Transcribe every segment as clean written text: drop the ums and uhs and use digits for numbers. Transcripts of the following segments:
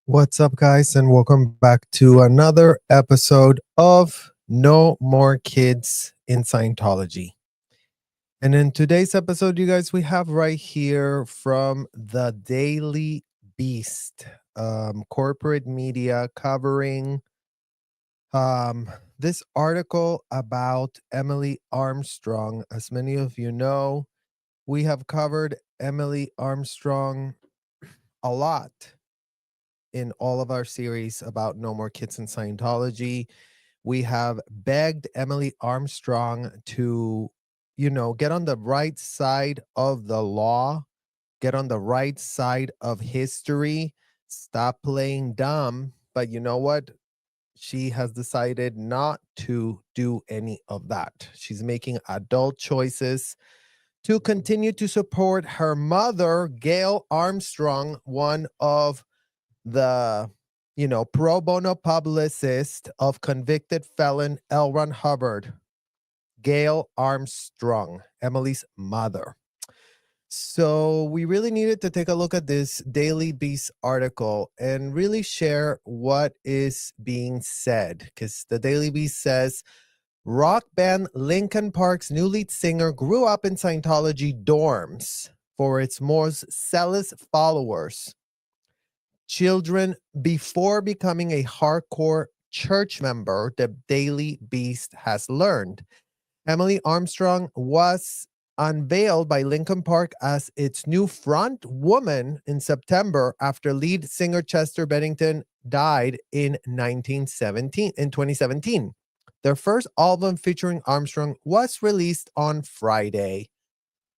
What's up, guys, and welcome back to another episode of No More Kids in Scientology. And in today's episode, you guys, we have right here from the Daily Beast, corporate media covering this article about Emily Armstrong. As many of you know, we have covered Emily Armstrong a lot in all of our series about No More Kids in Scientology. We have begged Emily Armstrong to, get on the right side of the law, get on the right side of history, stop playing dumb. But you know what? She has decided not to do any of that. She's making adult choices to continue to support her mother, Gail Armstrong, one of the pro bono publicist of convicted felon L Ron Hubbard, Gail Armstrong, Emily's mother. So we really needed to take a look at this Daily Beast article and really share what is being said, because the Daily Beast says rock band Linkin Park's new lead singer grew up in Scientology dorms for its most zealous followers. Children before becoming a hardcore church member, the Daily Beast has learned. Emily Armstrong was unveiled by Linkin Park as its new front woman in September after lead singer Chester Bennington died in 2017. Their first album featuring Armstrong was released on Friday.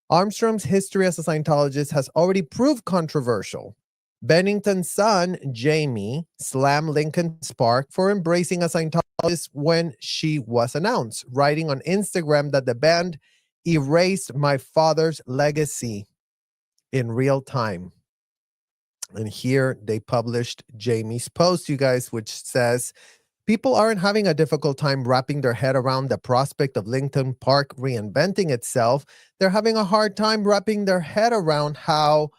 Armstrong's history as a Scientologist has already proved controversial. Bennington's son, Jamie, slammed Linkin Park for embracing a Scientologist when she was announced, writing on Instagram that the band erased my father's legacy in real time. And here they published Jamie's post, you guys, which says, people aren't having a difficult time wrapping their head around the prospect of Linkin Park reinventing itself. They're having a hard time wrapping their head around how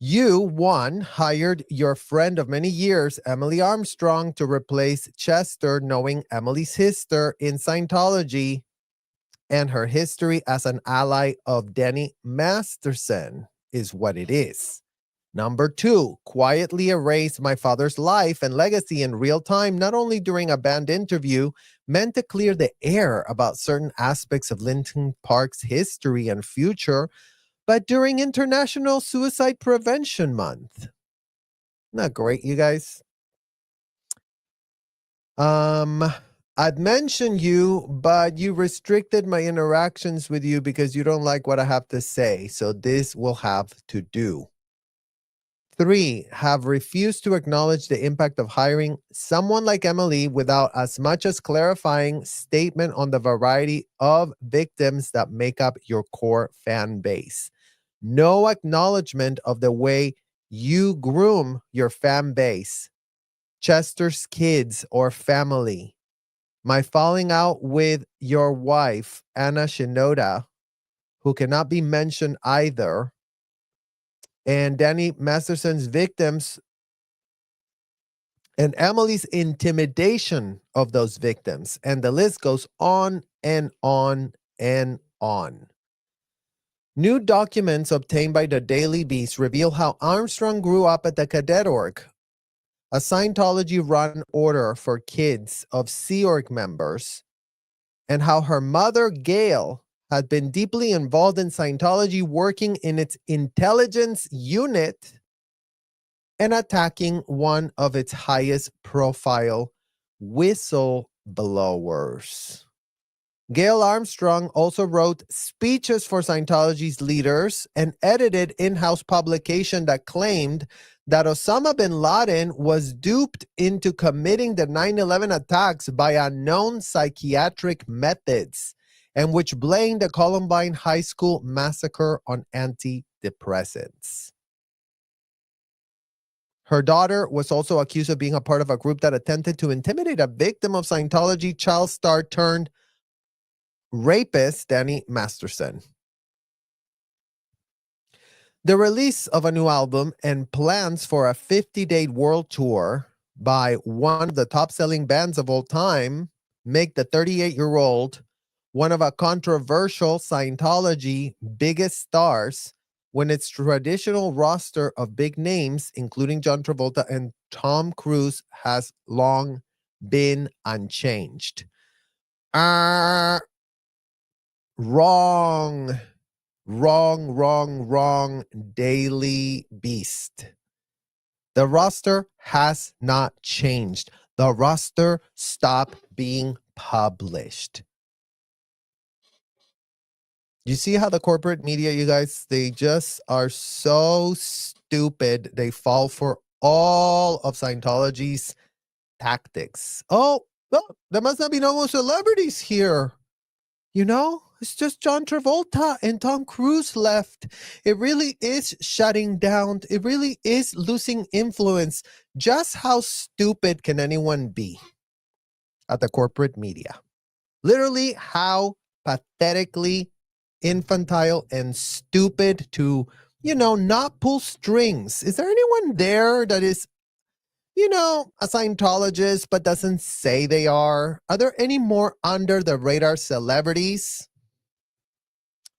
you, one, hired your friend of many years, Emily Armstrong, to replace Chester, knowing Emily's history in Scientology and her history as an ally of Denny Masterson is what it is. Number two, quietly erased my father's life and legacy in real time, not only during a band interview, meant to clear the air about certain aspects of Linkin Park's history and future, but during International Suicide Prevention Month. Not great, you guys. I'd mentioned you, but you restricted my interactions with you because you don't like what I have to say. So this will have to do. 3, have refused to acknowledge the impact of hiring someone like Emily without as much as clarifying statement on the variety of victims that make up your core fan base. No acknowledgement of the way you groom your fan base, Chester's kids or family. My falling out with your wife, Anna Shinoda, who cannot be mentioned either, and Danny Masterson's victims, and Emily's intimidation of those victims. And the list goes on and on and on. New documents obtained by the Daily Beast reveal how Armstrong grew up at the Cadet Org, a Scientology-run order for kids of Sea Org members, and how her mother, Gail, had been deeply involved in Scientology, working in its intelligence unit and attacking one of its highest profile whistleblowers. Gail Armstrong also wrote speeches for Scientology's leaders and edited in-house publication that claimed that Osama bin Laden was duped into committing the 9/11 attacks by unknown psychiatric methods, and which blamed the Columbine High School massacre on antidepressants. Her daughter was also accused of being a part of a group that attempted to intimidate a victim of Scientology child star turned rapist Danny Masterson. The release of a new album and plans for a 50-day world tour by one of the top-selling bands of all time make the 38-year-old one of a controversial Scientology biggest stars when its traditional roster of big names, including John Travolta and Tom Cruise, has long been unchanged. Wrong. Wrong, Daily Beast. The roster has not changed. The roster stopped being published. You see how the corporate media, you guys, they just are so stupid. They fall for all of Scientology's tactics. Oh, no, there must not be no more celebrities here. You know, it's just John Travolta and Tom Cruise left. It really is shutting down. It really is losing influence. Just how stupid can anyone be at the corporate media? Literally, how pathetically infantile and stupid to, not pull strings. Is there anyone there that is, a Scientologist but doesn't say they are? Are there any more under the radar celebrities?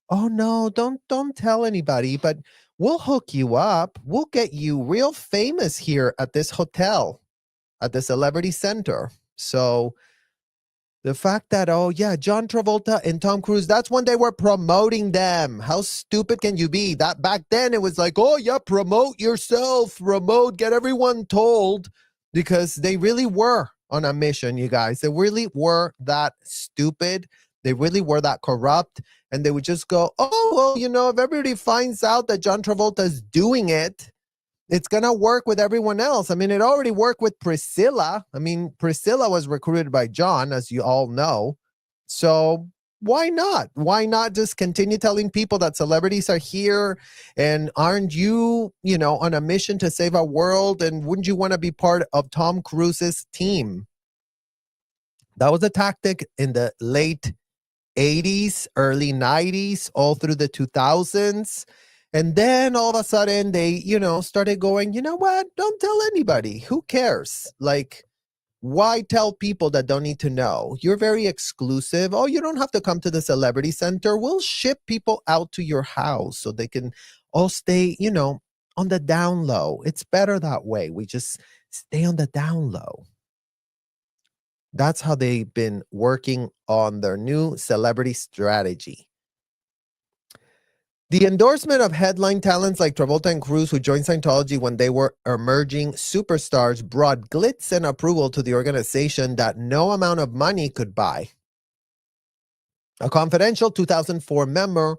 Oh no, don't tell anybody, but we'll hook you up. We'll get you real famous here at this hotel, at the Celebrity Center. So the fact that, oh yeah, John Travolta and Tom Cruise, that's when they were promoting them. How stupid can you be? That back then it was like, oh yeah, promote yourself, get everyone told, because they really were on a mission, you guys. They really were that stupid. They really were that corrupt. And they would just go, oh, well, if everybody finds out that John Travolta is doing it, it's going to work with everyone else. I mean, it already worked with Priscilla. I mean, Priscilla was recruited by John, as you all know. So why not? Why not just continue telling people that celebrities are here, and aren't you, on a mission to save our world? And wouldn't you want to be part of Tom Cruise's team? That was a tactic in the late 80s, early 90s, all through the 2000s. And then all of a sudden they, started going, you know what? Don't tell anybody. Who cares? Like, why tell people that don't need to know? You're very exclusive. Oh, you don't have to come to the Celebrity Center. We'll ship people out to your house so they can all stay, on the down low. It's better that way. We just stay on the down low. That's how they've been working on their new celebrity strategy. The endorsement of headline talents like Travolta and Cruise, who joined Scientology when they were emerging superstars, brought glitz and approval to the organization that no amount of money could buy. A confidential 2004 memo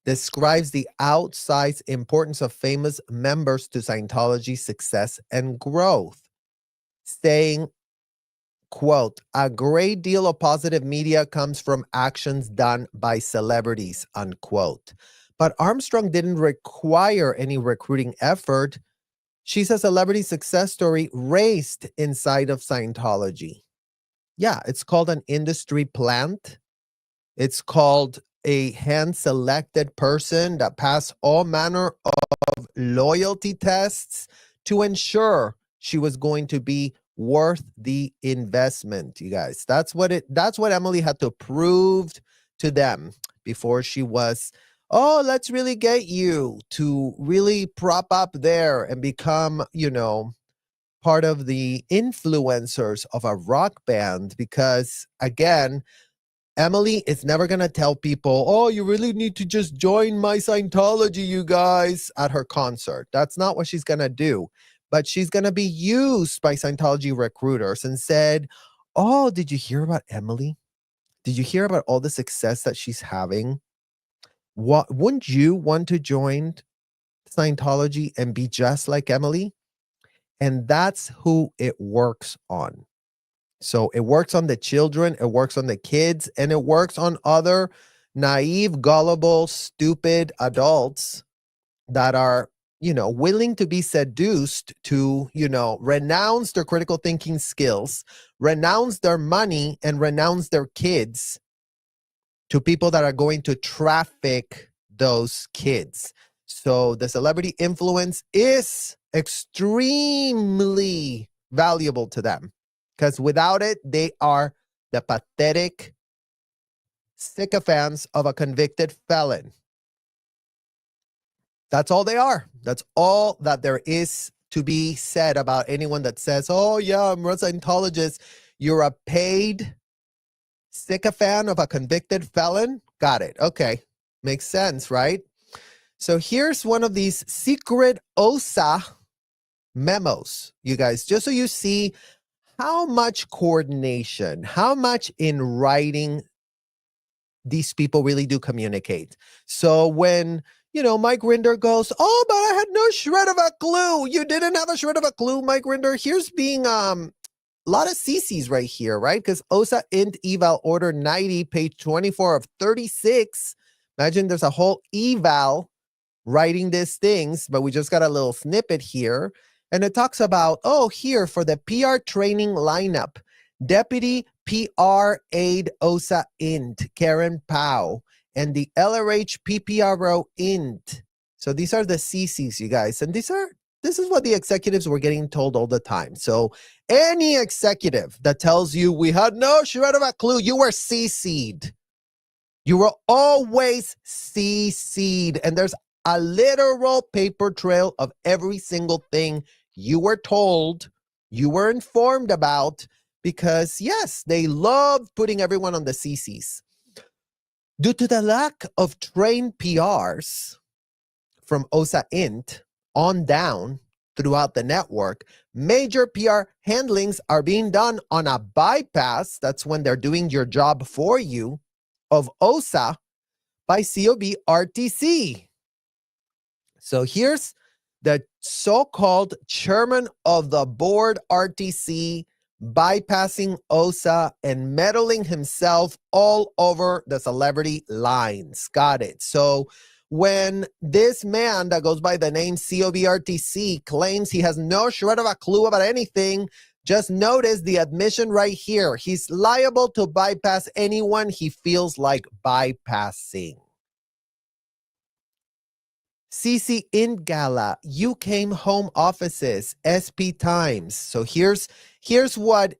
describes the outsized importance of famous members to Scientology's success and growth, saying, quote, a great deal of positive media comes from actions done by celebrities, unquote. But Armstrong didn't require any recruiting effort. She's a celebrity success story raised inside of Scientology. Yeah, it's called an industry plant. It's called a hand-selected person that passed all manner of loyalty tests to ensure she was going to be worth the investment, you guys. That's what Emily had to prove to them before she was, oh, let's really get you to really prop up there and become, part of the influencers of a rock band. Because again, Emily is never going to tell people, oh, you really need to just join my Scientology, you guys, at her concert. That's not what she's going to do. But she's going to be used by Scientology recruiters and said, oh, did you hear about Emily? Did you hear about all the success that she's having? Wouldn't you want to join Scientology and be just like Emily? And that's who it works on. So it works on the children, it works on the kids, and it works on other naive, gullible, stupid adults that are, willing to be seduced to, renounce their critical thinking skills, renounce their money, and renounce their kids to people that are going to traffic those kids. So the celebrity influence is extremely valuable to them, because without it, they are the pathetic sycophants of a convicted felon. That's all they are. That's all that there is to be said about anyone that says, oh yeah, I'm a Scientologist. You're a paid sycophant of a convicted felon? Got it. Okay. Makes sense, right? So here's one of these secret OSA memos, you guys, just so you see how much coordination, how much in writing these people really do communicate. So when, Mike Rinder goes, oh, but I had no shred of a clue. You didn't have a shred of a clue, Mike Rinder. Here's being a lot of CCs right here, right? Because OSA int eval order 90, page 24 of 36. Imagine there's a whole eval writing these things, but we just got a little snippet here. And it talks about, here for the PR training lineup, Deputy PR Aide OSA int, Karen Powell, and the LRH PPRO int. So these are the CCs, you guys. And this is what the executives were getting told all the time. So any executive that tells you we had no shred of a clue, you were CC'd. You were always CC'd. And there's a literal paper trail of every single thing you were told, you were informed about, because yes, they love putting everyone on the CCs. Due to the lack of trained PRs from OSA Int on down throughout the network, major PR handlings are being done on a bypass, that's when they're doing your job for you, of OSA by COB RTC. So here's the so-called chairman of the board RTC bypassing OSA and meddling himself all over the celebrity lines. Got it. So when this man that goes by the name COBRTC claims he has no shred of a clue about anything, just notice the admission right here. He's liable to bypass anyone he feels like bypassing. CC in Gala, you came home offices, SP Times. So here's what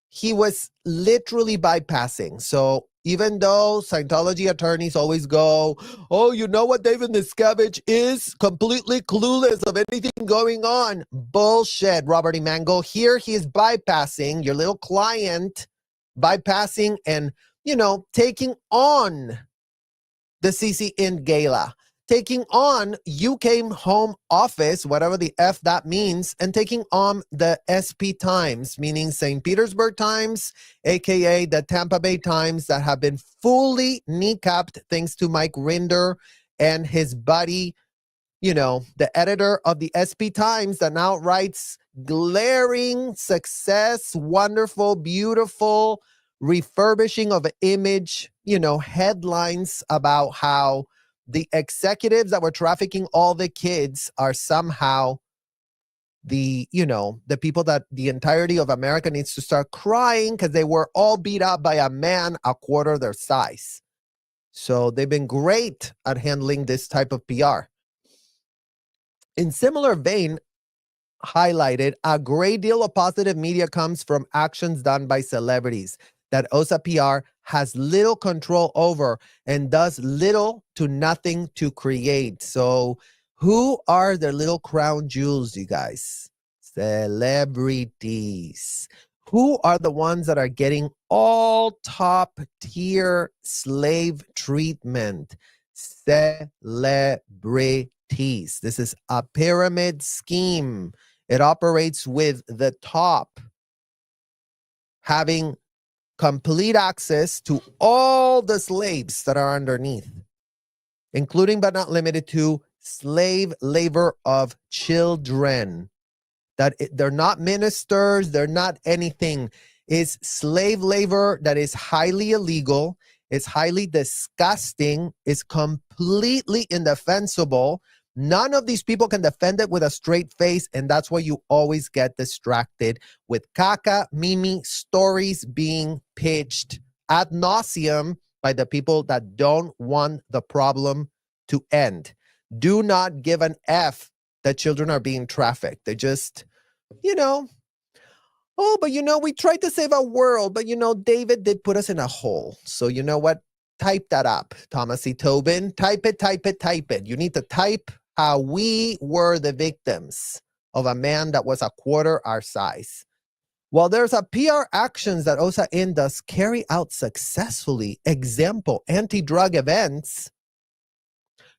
he was literally bypassing. So even though Scientology attorneys always go, oh, you know what, David Miscavige is completely clueless of anything going on. Bullshit, Robert E. Mango. Here he is bypassing your little client, bypassing and, taking on the CC in Gala. Taking on you came home office, whatever the F that means, and taking on the SP Times, meaning St. Petersburg Times, aka the Tampa Bay Times, that have been fully kneecapped thanks to Mike Rinder and his buddy, the editor of the SP Times that now writes glaring success, wonderful, beautiful, refurbishing of image, headlines about how the executives that were trafficking all the kids are somehow the people that the entirety of America needs to start crying because they were all beat up by a man a quarter their size. So they've been great at handling this type of PR. In similar vein, highlighted, a great deal of positive media comes from actions done by celebrities that OSA PR has little control over and does little to nothing to create. So who are the little crown jewels, you guys? Celebrities. Who are the ones that are getting all top tier slave treatment? Celebrities. This is a pyramid scheme. It operates with the top having complete access to all the slaves that are underneath, including but not limited to slave labor of children. That they're not ministers, they're not anything. It's slave labor that is highly illegal, it's highly disgusting, it's completely indefensible. None of these people can defend it with a straight face, and that's why you always get distracted with caca, mimi stories being pitched ad nauseum by the people that don't want the problem to end. do not give an F that children are being trafficked. They just, oh, but we tried to save our world, but David did put us in a hole. So you know what? Type that up, Thomas E. Tobin. Type it, type it, type it. You need to type how we were the victims of a man that was a quarter our size. Well, there's a PR actions that OSA IN does carry out successfully. Example, anti-drug events,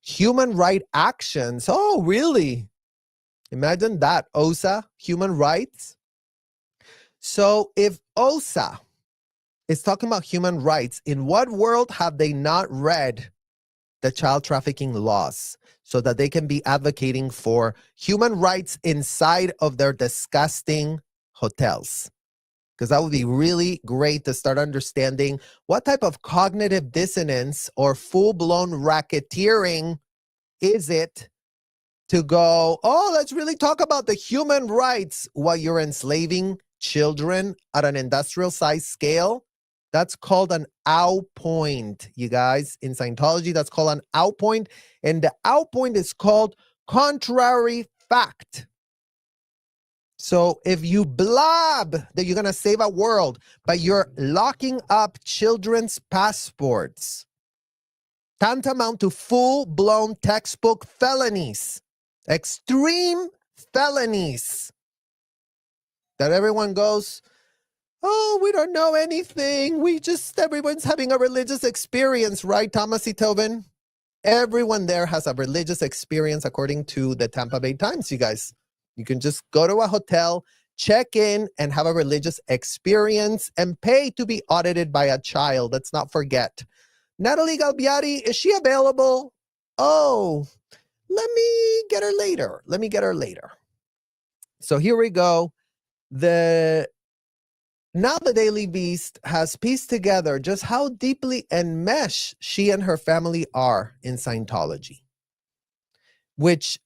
human right actions. Oh, really? Imagine that, OSA, human rights. So if OSA is talking about human rights, in what world have they not read the child trafficking laws so that they can be advocating for human rights inside of their disgusting hotels? Because that would be really great to start understanding what type of cognitive dissonance or full-blown racketeering is it to go, oh, let's really talk about the human rights while you're enslaving children at an industrial size scale. That's called an out point, you guys. In Scientology, that's called an out point. And the out point is called contrary fact. So if you blab that you're going to save a world, but you're locking up children's passports, tantamount to full-blown textbook felonies, extreme felonies, that everyone goes, oh, we don't know anything. Everyone's having a religious experience, right, Thomas E. Tobin? Everyone there has a religious experience according to the Tampa Bay Times, you guys. You can just go to a hotel, check in, and have a religious experience and pay to be audited by a child. Let's not forget. Natalie Galbiati, is she available? Oh, let me get her later. So here we go. Now the Daily Beast has pieced together just how deeply enmeshed she and her family are in Scientology, which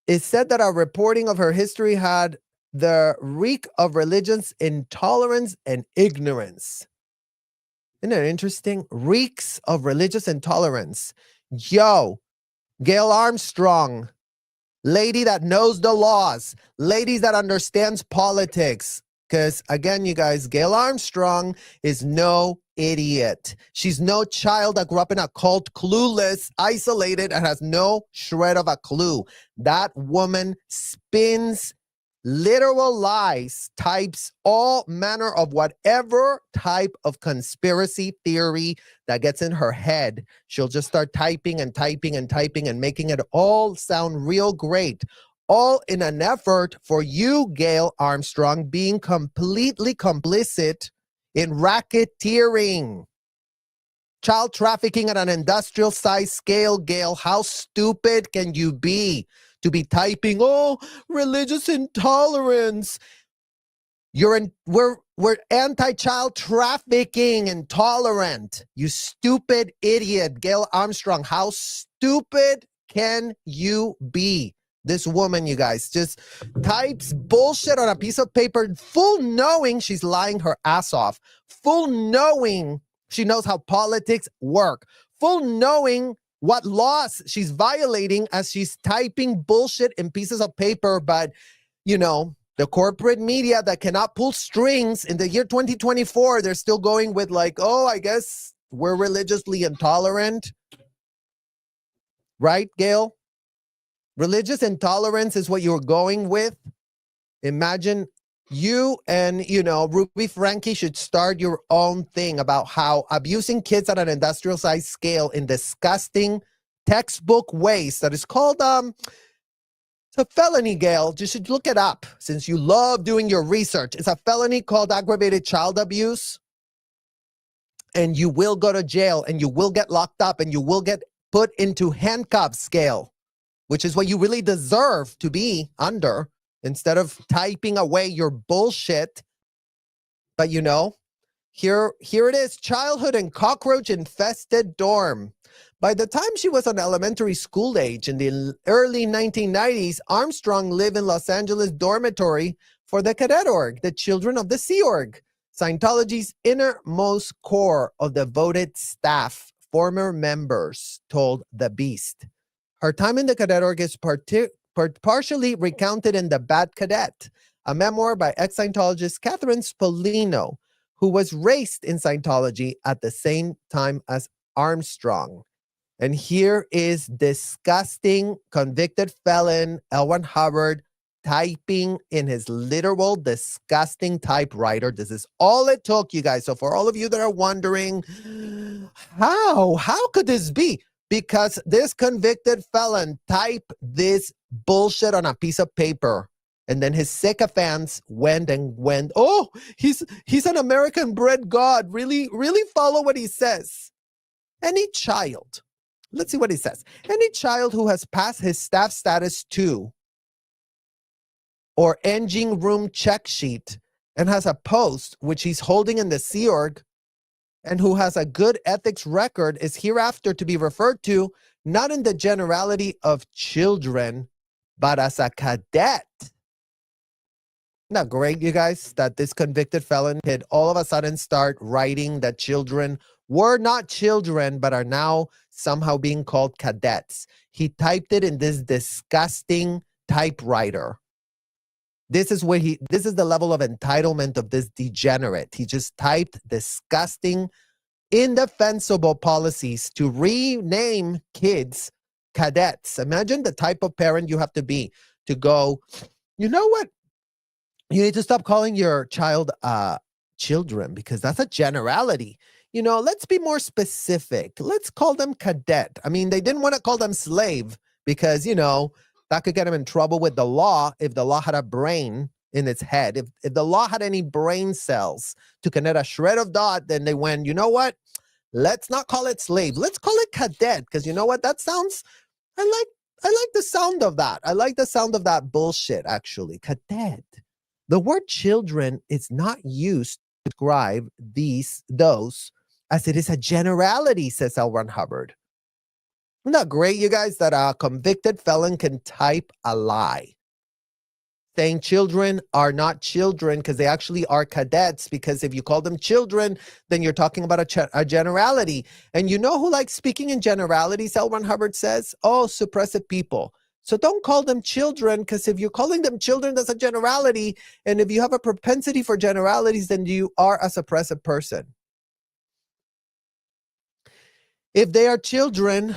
is said that our reporting of her history had the reek of religious intolerance and ignorance. Isn't it interesting? Reeks of religious intolerance. Yo, Gail Armstrong, lady that knows the laws, ladies that understands politics. Because again, you guys, Gail Armstrong is no idiot. She's no child that grew up in a cult, clueless, isolated, and has no shred of a clue. That woman spins literal lies, types all manner of whatever type of conspiracy theory that gets in her head. She'll just start typing and typing and typing and making it all sound real great. All in an effort for you, Gail Armstrong, being completely complicit in racketeering, child trafficking at an industrial size scale. Gail, how stupid can you be to be typing, oh, religious intolerance? We're anti-child trafficking intolerant. You stupid idiot, Gail Armstrong. How stupid can you be? This woman, you guys, just types bullshit on a piece of paper, full knowing she's lying her ass off, full knowing she knows how politics work, full knowing what laws she's violating as she's typing bullshit in pieces of paper. But, the corporate media that cannot pull strings in the year 2024, they're still going with like, oh, I guess we're religiously intolerant. Right, Gail? Religious intolerance is what you're going with. Imagine you and, Ruby Frankie should start your own thing about how abusing kids at an industrial size scale in disgusting textbook ways that is called, it's a felony, Gail. You should look it up since you love doing your research. It's a felony called aggravated child abuse. And you will go to jail and you will get locked up and you will get put into handcuffs, Gail, which is what you really deserve to be under instead of typing away your bullshit. But here it is, childhood in cockroach-infested dorm. By the time she was an elementary school age in the early 1990s, Armstrong lived in Los Angeles dormitory for the Cadet Org, the Children of the Sea Org, Scientology's innermost core of devoted staff. Former members told The Beast. Her time in the cadet org is partially recounted in The Bad Cadet, a memoir by ex-Scientologist Catherine Spolino, who was raised in Scientology at the same time as Armstrong. And here is disgusting convicted felon L Ron Hubbard typing in his literal disgusting typewriter. This is all it took, you guys. So for all of you that are wondering, how could this be? Because this convicted felon typed this bullshit on a piece of paper. And then his sycophants went, oh, he's an American bred God. Really follow what he says. Any child, let's see what he says. Any child who has passed his staff status 2 or engine room check sheet and has a post which he's holding in the Sea Org and who has a good ethics record is hereafter to be referred to not in the generality of children, but as a cadet. Not great, you guys, that this convicted felon could all of a sudden start writing that children were not children, but are now somehow being called cadets. He typed it in this disgusting typewriter. This is the level of entitlement of this degenerate. He just typed disgusting, indefensible policies to rename kids cadets. Imagine the type of parent you have to be to go, you know what? You need to stop calling your child children because that's a generality. You know, let's be more specific. Let's call them cadet. I mean, they didn't want to call them slave because, you know, that could get them in trouble with the law if the law had a brain in its head. If the law had any brain cells to connect a shred of dot, then they went, you know what? Let's not call it slave. Let's call it cadet because you know what? That sounds, I like the sound of that. I like the sound of that bullshit, actually. Cadet. The word children is not used to describe those, as it is a generality, says L Ron Hubbard. Isn't that great, you guys, that a convicted felon can type a lie? Saying children are not children because they actually are cadets, because if you call them children, then you're talking about a generality. And you know who likes speaking in generalities, L Ron Hubbard says? Oh, suppressive people. So don't call them children, because if you're calling them children, that's a generality. And if you have a propensity for generalities, then you are a suppressive person. If they are children,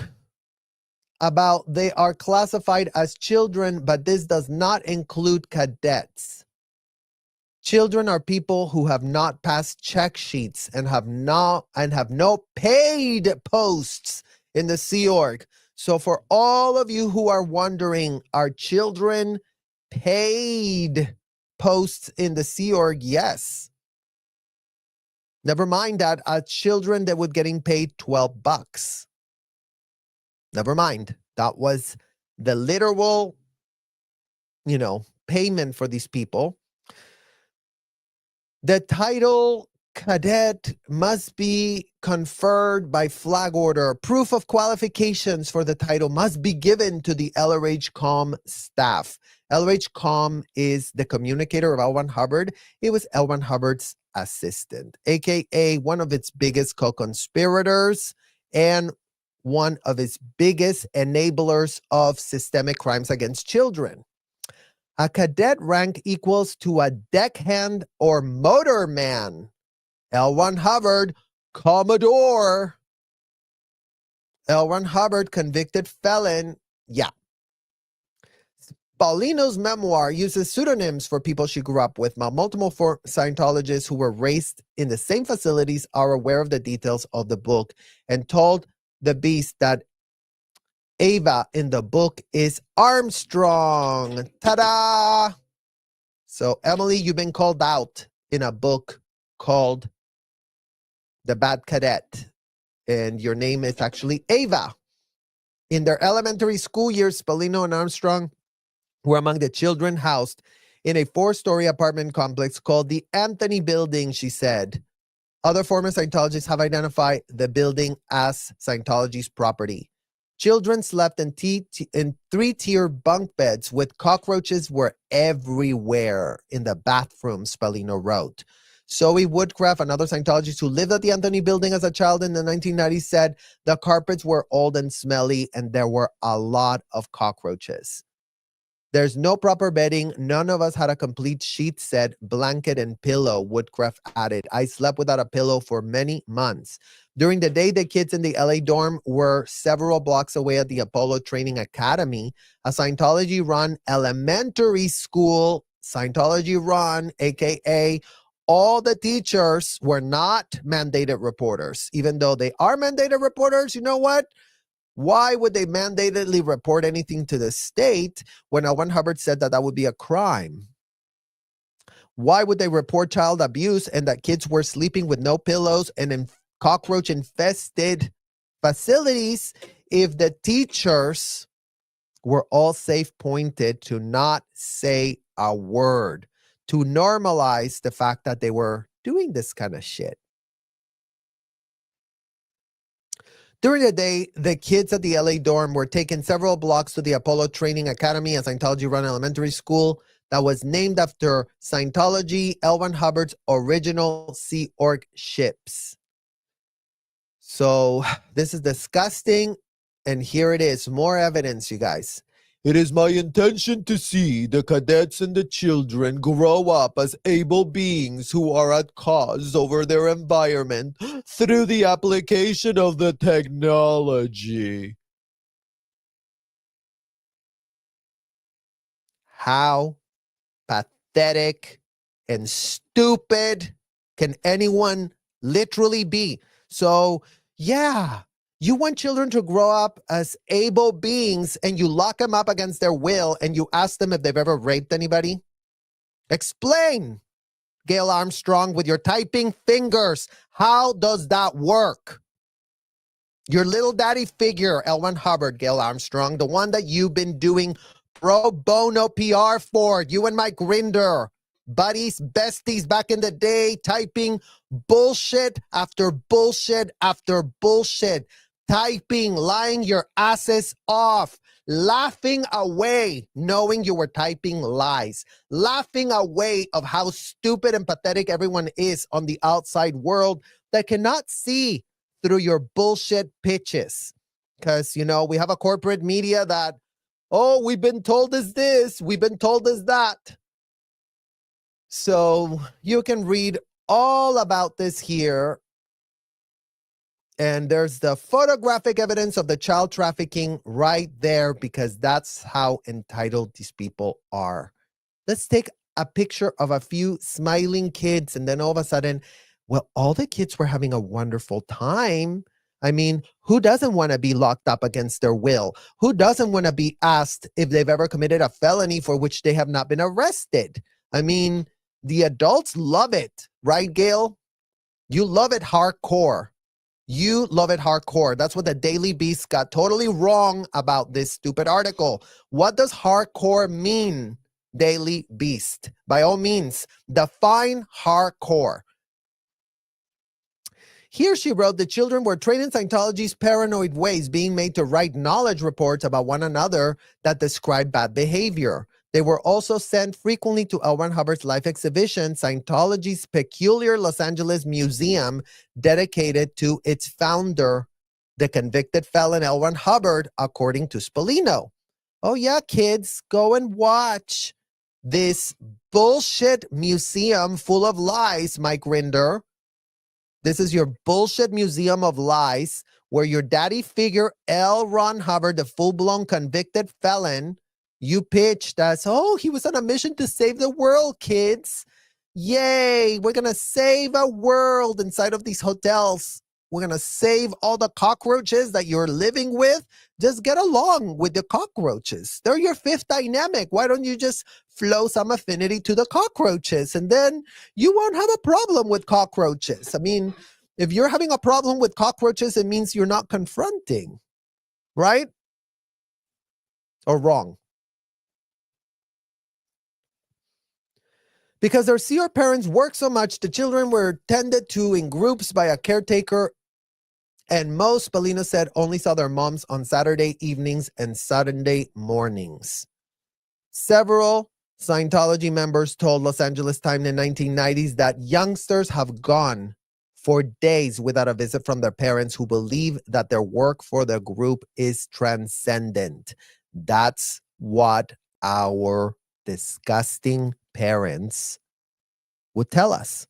they are classified as children, but this does not include cadets. Children are people who have not passed check sheets and have no paid posts in the Sea Org. So for all of you who are wondering, are children paid posts in the Sea Org? Yes. Never mind that children that were getting paid $12. Never mind. That was the literal, payment for these people. The title cadet must be conferred by flag order. Proof of qualifications for the title must be given to the LRH-Com staff. LRH-Com is the communicator of L Ron Hubbard. It was L Ron Hubbard's assistant, aka one of its biggest co-conspirators and one of its biggest enablers of systemic crimes against children. A cadet rank equals to a deckhand or motorman. L Ron Hubbard, Commodore. L Ron Hubbard, convicted felon. Yeah. Spolino's memoir uses pseudonyms for people she grew up with. Multiple Scientologists who were raised in the same facilities are aware of the details of the book and told the beast that Ava in the book is Armstrong. Ta-da! So, Emily, you've been called out in a book called The Bad Cadet, and your name is actually Ava. In their elementary school years, Spolino and Armstrong were among the children housed in a 4-story apartment complex called the Anthony Building, she said. Other former Scientologists have identified the building as Scientology's property. Children slept in 3-tier bunk beds with cockroaches were everywhere in the bathroom, Spolino wrote. Zoe Woodcraft, another Scientologist who lived at the Anthony Building as a child in the 1990s, said the carpets were old and smelly and there were a lot of cockroaches. There's no proper bedding. None of us had a complete sheet set, blanket, and pillow, Woodcraft added. I slept without a pillow for many months. During the day, the kids in the LA dorm were several blocks away at the Apollo Training Academy, a Scientology-run elementary school. Scientology-run, aka all the teachers were not mandated reporters. Even though they are mandated reporters, you know what? Why would they mandatedly report anything to the state when L Ron Hubbards said that that would be a crime? Why would they report child abuse and that kids were sleeping with no pillows and in cockroach-infested facilities if the teachers were all safe-pointed to not say a word, to normalize the fact that they were doing this kind of shit? During the day, the kids at the LA dorm were taken several blocks to the Apollo Training Academy, a Scientology-run elementary school that was named after Scientology, L Ron Hubbards' original Sea Org ships. So this is disgusting, and here it is, more evidence, you guys. It is my intention to see the cadets and the children grow up as able beings who are at cause over their environment through the application of the technology. How pathetic and stupid can anyone literally be? So, yeah. You want children to grow up as able beings and you lock them up against their will and you ask them if they've ever raped anybody? Explain, Gail Armstrong, with your typing fingers. How does that work? Your little daddy figure, L Ron Hubbards, Gail Armstrong, the one that you've been doing pro bono PR for, you and Mike Rinder, buddies, besties back in the day, typing bullshit after bullshit after bullshit. Typing, lying your asses off, laughing away, knowing you were typing lies, laughing away of how stupid and pathetic everyone is on the outside world that cannot see through your bullshit pitches. Because, you know, we have a corporate media that, oh, we've been told as this, we've been told as that. So you can read all about this here. And there's the photographic evidence of the child trafficking right there, because that's how entitled these people are. Let's take a picture of a few smiling kids, and then all of a sudden, well, all the kids were having a wonderful time. I mean, who doesn't want to be locked up against their will? Who doesn't want to be asked if they've ever committed a felony for which they have not been arrested? I mean, the adults love it, right, Gail? You love it hardcore. You love it hardcore. That's what the Daily Beast got totally wrong about this stupid article. What does hardcore mean, Daily Beast? By all means, define hardcore. Here she wrote, the children were trained in Scientology's paranoid ways, being made to write knowledge reports about one another that describe bad behavior. They were also sent frequently to L Ron Hubbards' life exhibition, Scientology's peculiar Los Angeles museum, dedicated to its founder, the convicted felon L Ron Hubbards, according to Spallino. Oh yeah, kids, go and watch this bullshit museum full of lies, Mike Rinder. This is your bullshit museum of lies where your daddy figure L Ron Hubbards, the full-blown convicted felon, you pitched as, oh, he was on a mission to save the world, kids. Yay, we're going to save a world inside of these hotels. We're going to save all the cockroaches that you're living with. Just get along with the cockroaches. They're your fifth dynamic. Why don't you just flow some affinity to the cockroaches? And then you won't have a problem with cockroaches. I mean, if you're having a problem with cockroaches, it means you're not confronting, right? Or wrong. Because their CR parents worked so much, the children were tended to in groups by a caretaker, and most, Spallino said, only saw their moms on Saturday evenings and Sunday mornings. Several Scientology members told Los Angeles Times in the 1990s that youngsters have gone for days without a visit from their parents who believe that their work for the group is transcendent. That's what our disgusting parents would tell us.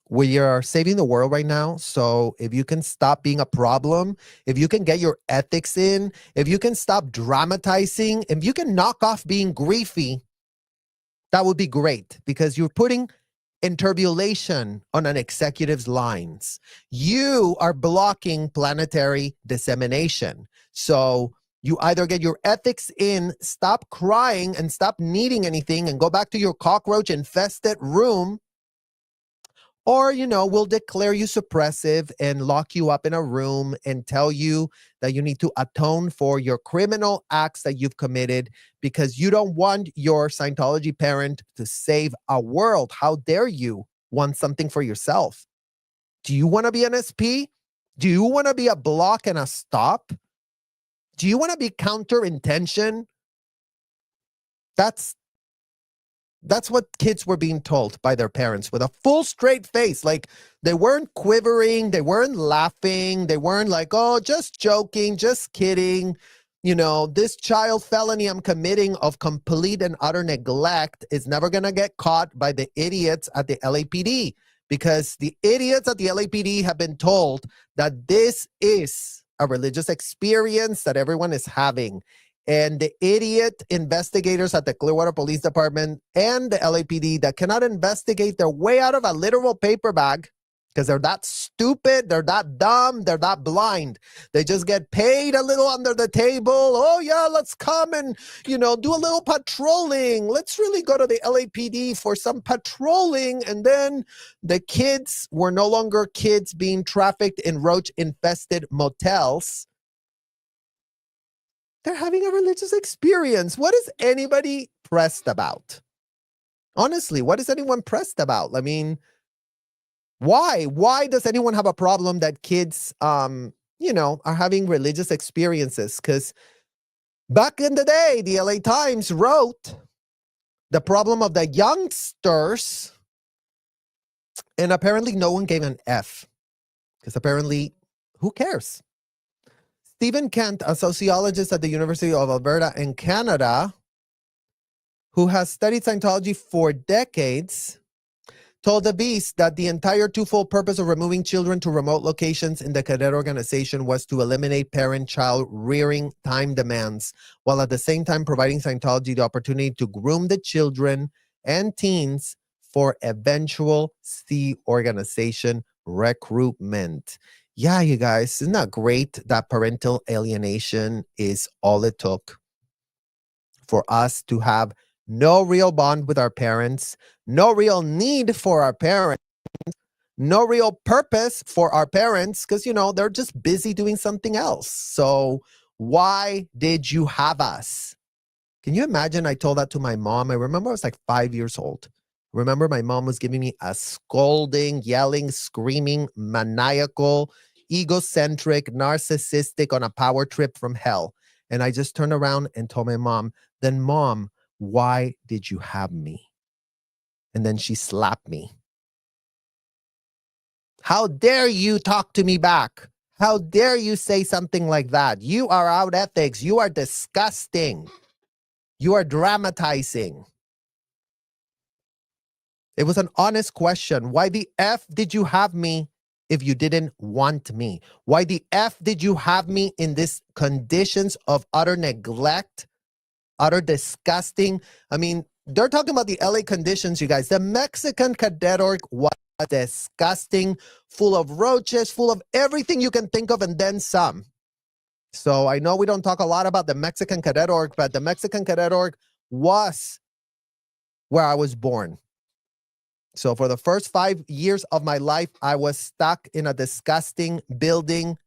We are saving the world right now. So if you can stop being a problem, if you can get your ethics in, if you can stop dramatizing, if you can knock off being griefy, that would be great, because you're putting interbulation on an executive's lines. You are blocking planetary dissemination. So you either get your ethics in, stop crying and stop needing anything and go back to your cockroach infested room, or, we'll declare you suppressive and lock you up in a room and tell you that you need to atone for your criminal acts that you've committed because you don't want your Scientology parent to save a world. How dare you want something for yourself? Do you want to be an SP? Do you want to be a block and a stop? Do you want to be counter intention? That's what kids were being told by their parents with a full straight face. Like, they weren't quivering, they weren't laughing, they weren't like, oh, just joking, just kidding. This child felony I'm committing of complete and utter neglect is never going to get caught by the idiots at the LAPD, because the idiots at the LAPD have been told that this is a religious experience that everyone is having. And the idiot investigators at the Clearwater Police Department and the LAPD that cannot investigate their way out of a literal paper bag because they're that stupid, they're that dumb, they're that blind. They just get paid a little under the table. Oh, yeah, let's come and, do a little patrolling. Let's really go to the LAPD for some patrolling. And then the kids were no longer kids being trafficked in roach-infested motels. They're having a religious experience. What is anybody pressed about? Honestly, what is anyone pressed about? I mean, why? Why does anyone have a problem that kids, are having religious experiences? Because back in the day, the LA Times wrote the problem of the youngsters, and apparently no one gave an F, because apparently, who cares? Stephen Kent, a sociologist at the University of Alberta in Canada, who has studied Scientology for decades, told the Beast that the entire twofold purpose of removing children to remote locations in the cadet organization was to eliminate parent-child rearing time demands, while at the same time providing Scientology the opportunity to groom the children and teens for eventual C organization recruitment. Yeah, you guys, isn't that great that parental alienation is all it took for us to have no real bond with our parents, no real need for our parents, no real purpose for our parents, because, they're just busy doing something else. So why did you have us? Can you imagine? I told that to my mom. I remember I was like 5 years old. Remember, my mom was giving me a scolding, yelling, screaming, maniacal, egocentric, narcissistic on a power trip from hell. And I just turned around and told my mom, then Mom, why did you have me? And then she slapped me. How dare you talk to me back? How dare you say something like that? You are out ethics. You are disgusting. You are dramatizing. It was an honest question. Why the F did you have me if you didn't want me? Why the F did you have me in these conditions of utter neglect, utter disgusting? I mean, they're talking about the LA conditions, you guys. The Mexican cadet org was disgusting, full of roaches, full of everything you can think of and then some. So I know we don't talk a lot about the Mexican cadet org, but the Mexican cadet org was where I was born. So for the first 5 years of my life, I was stuck in a disgusting building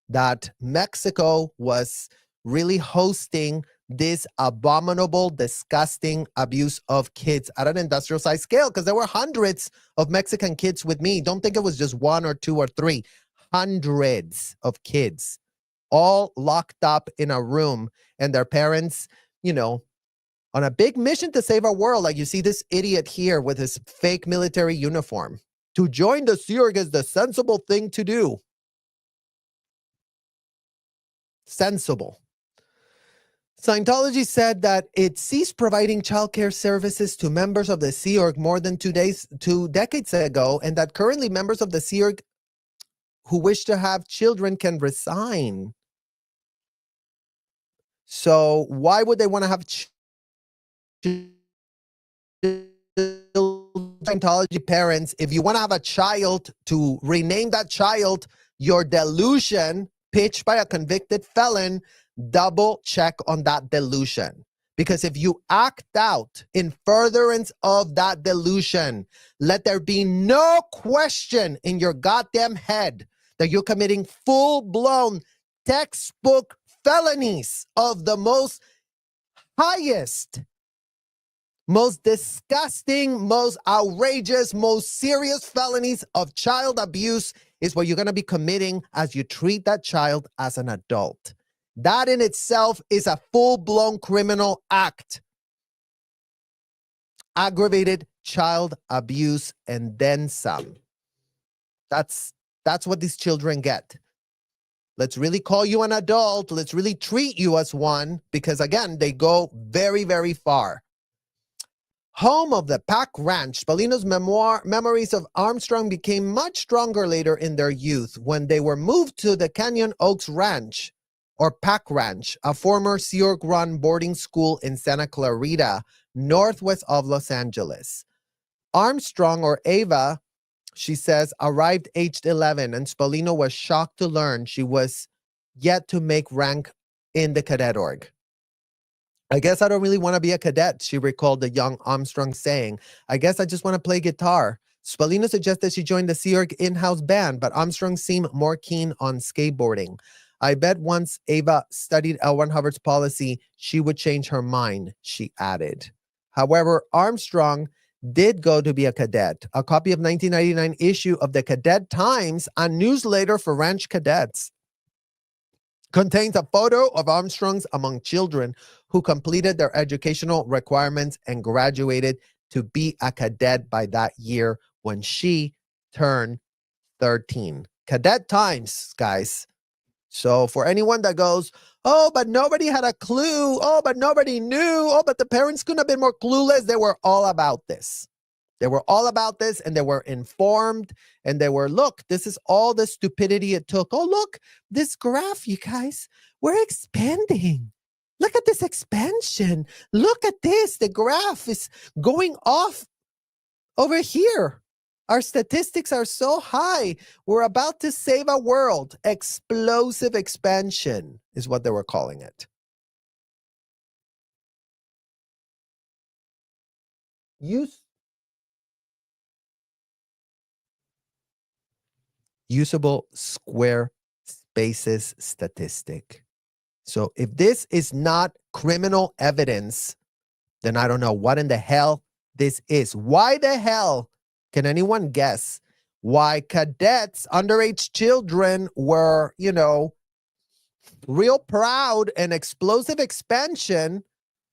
that Mexico was really hosting this abominable, disgusting abuse of kids at an industrial size scale, because there were hundreds of Mexican kids with me. Don't think it was just 1 or 2 or 3. Hundreds of kids, all locked up in a room, and their parents, on a big mission to save our world, like you see this idiot here with his fake military uniform. To join the Sea Org is the sensible thing to do. Sensible. Scientology said that it ceased providing childcare services to members of the Sea Org more than 2 decades ago, and that currently members of the Sea Org who wish to have children can resign. So why would they want to have Scientology parents? If you want to have a child, to rename that child your delusion pitched by a convicted felon, double check on that delusion. Because if you act out in furtherance of that delusion, let there be no question in your goddamn head that you're committing full-blown textbook felonies of the most highest, most disgusting, most outrageous, most serious felonies of child abuse is what you're going to be committing as you treat that child as an adult. That in itself is a full-blown criminal act. Aggravated child abuse and then some. That's what these children get. Let's really call you an adult. Let's really treat you as one, because again, they go very, very far. Home of the Pack Ranch, Spallino's memories of Armstrong became much stronger later in their youth when they were moved to the Canyon Oaks Ranch, or Pack Ranch, a former Sea Org-run boarding school in Santa Clarita, northwest of Los Angeles. Armstrong, or Ava, she says, arrived aged 11, and Spallino was shocked to learn she was yet to make rank in the cadet org. I guess I don't really want to be a cadet, she recalled the young Armstrong saying. I guess I just want to play guitar. Spallino suggested she join the Sea Org in-house band, but Armstrong seemed more keen on skateboarding. I bet once Ava studied L Ron Hubbards' policy, she would change her mind, she added. However, Armstrong did go to be a cadet. A copy of 1999 issue of the Cadet Times, a newsletter for ranch cadets, contains a photo of Armstrong's among children who completed their educational requirements and graduated to be a cadet by that year when she turned 13. Cadet Times, guys. So for anyone that goes, oh, but nobody had a clue. Oh, but nobody knew. Oh, but the parents couldn't have been more clueless. They were all about this. They were all about this, and they were informed, and they were, look, this is all the stupidity it took. Oh, look, this graph, you guys, we're expanding. Look at this expansion. Look at this. The graph is going off over here. Our statistics are so high. We're about to save a world. Explosive expansion is what they were calling it. Usable square spaces statistic. So if this is not criminal evidence, then I don't know what in the hell this is. Why the hell, can anyone guess why cadets, underage children were, real proud and explosive expansion?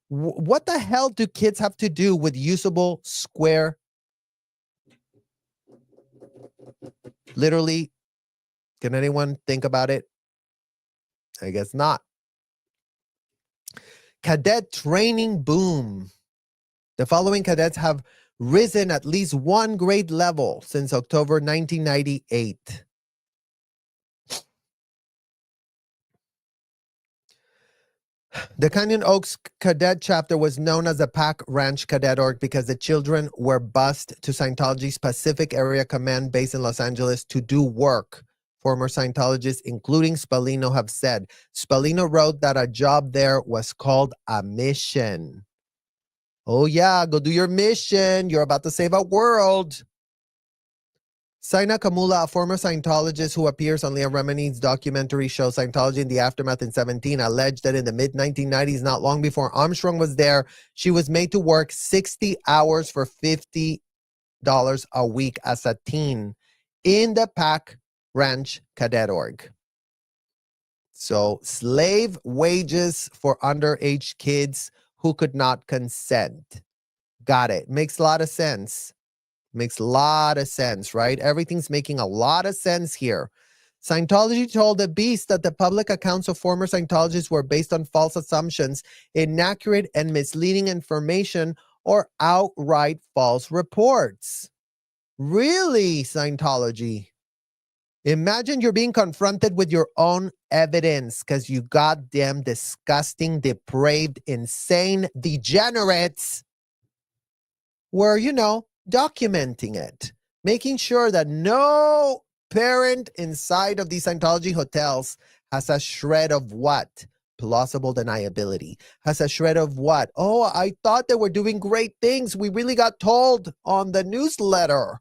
What the hell do kids have to do with usable square? Literally, can anyone think about it? I guess not. Cadet training boom. The following cadets have risen at least one grade level since October 1998. The Canyon Oaks Cadet chapter was known as the Pack Ranch Cadet Org because the children were bused to Scientology's Pacific Area Command base in Los Angeles to do work. Former Scientologists, including Spallino, have said. Spallino wrote that a job there was called a mission. Oh yeah, go do your mission. You're about to save a world. Saina Kamula, a former Scientologist who appears on Leah Remini's documentary show Scientology in the Aftermath in 17, alleged that in the mid-1990s, not long before Armstrong was there, she was made to work 60 hours for $50 a week as a teen in the Pack Ranch Cadet Org. So slave wages for underage kids who could not consent. Got it. Makes a lot of sense. Makes a lot of sense, right? Everything's making a lot of sense here. Scientology told the Beast that the public accounts of former Scientologists were based on false assumptions, inaccurate and misleading information, or outright false reports. Really, Scientology? Imagine you're being confronted with your own evidence because you goddamn disgusting, depraved, insane degenerates were, documenting it, making sure that no parent inside of these Scientology hotels has a shred of what? Plausible deniability. Has a shred of what? Oh, I thought they were doing great things. We really got told on the newsletter.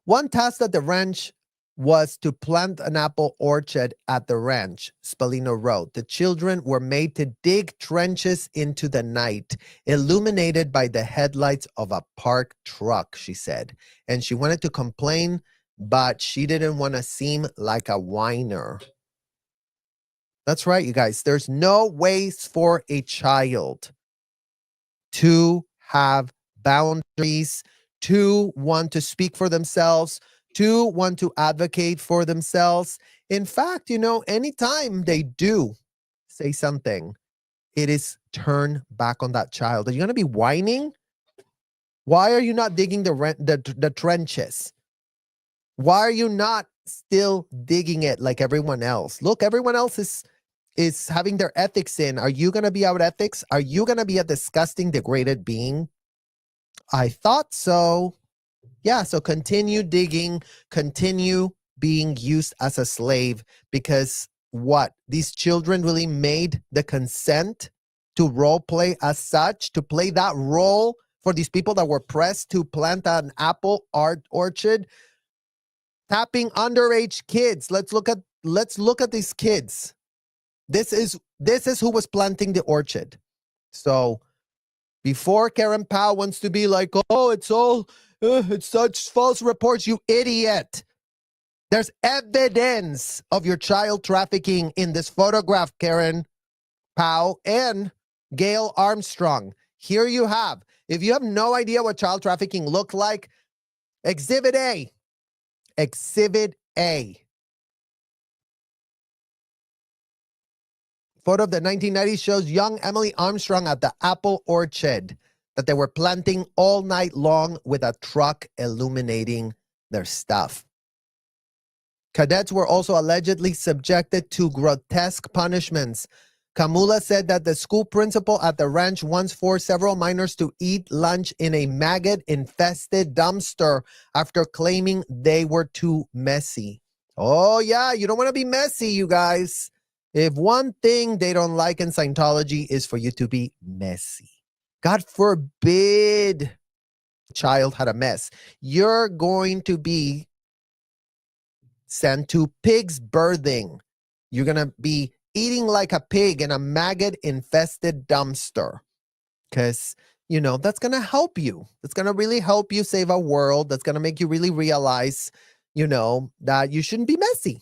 One task at the ranch was to plant an apple orchard at the ranch, Spallino wrote. The children were made to dig trenches into the night, illuminated by the headlights of a parked truck, she said. And she wanted to complain, but she didn't want to seem like a whiner. That's right, you guys. There's no ways for a child to have boundaries, to want to speak for themselves, to want to advocate for themselves. In fact, anytime they do say something, it is turn back on that child. Are you going to be whining? Why are you not digging the trenches? Why are you not still digging it like everyone else? Look, everyone else is having their ethics in. Are you going to be out ethics? Are you going to be a disgusting, degraded being? I thought so. Yeah, so continue digging, continue being used as a slave, because what? These children really made the consent to role play as such, to play that role for these people that were pressed to plant an apple orchard, tapping underage kids. Let's look at these kids. This is who was planting the orchard. So before Karen Powell wants to be like, oh, it's such false reports, you idiot. There's evidence of your child trafficking in this photograph, Karen Powell and Gail Armstrong. Here you have. If you have no idea what child trafficking looked like, Exhibit A. Exhibit A. Photo of the 1990s shows young Emily Armstrong at the apple orchard that they were planting all night long with a truck illuminating their stuff. Cadets were also allegedly subjected to grotesque punishments. Kamula said that the school principal at the ranch once forced several minors to eat lunch in a maggot-infested dumpster after claiming they were too messy. Oh yeah, you don't want to be messy, you guys. If one thing they don't like in Scientology is for you to be messy. God forbid a child had a mess. You're going to be sent to pig's birthing. You're going to be eating like a pig in a maggot-infested dumpster. Because, that's going to help you. That's going to really help you save a world. That's going to make you really realize, that you shouldn't be messy.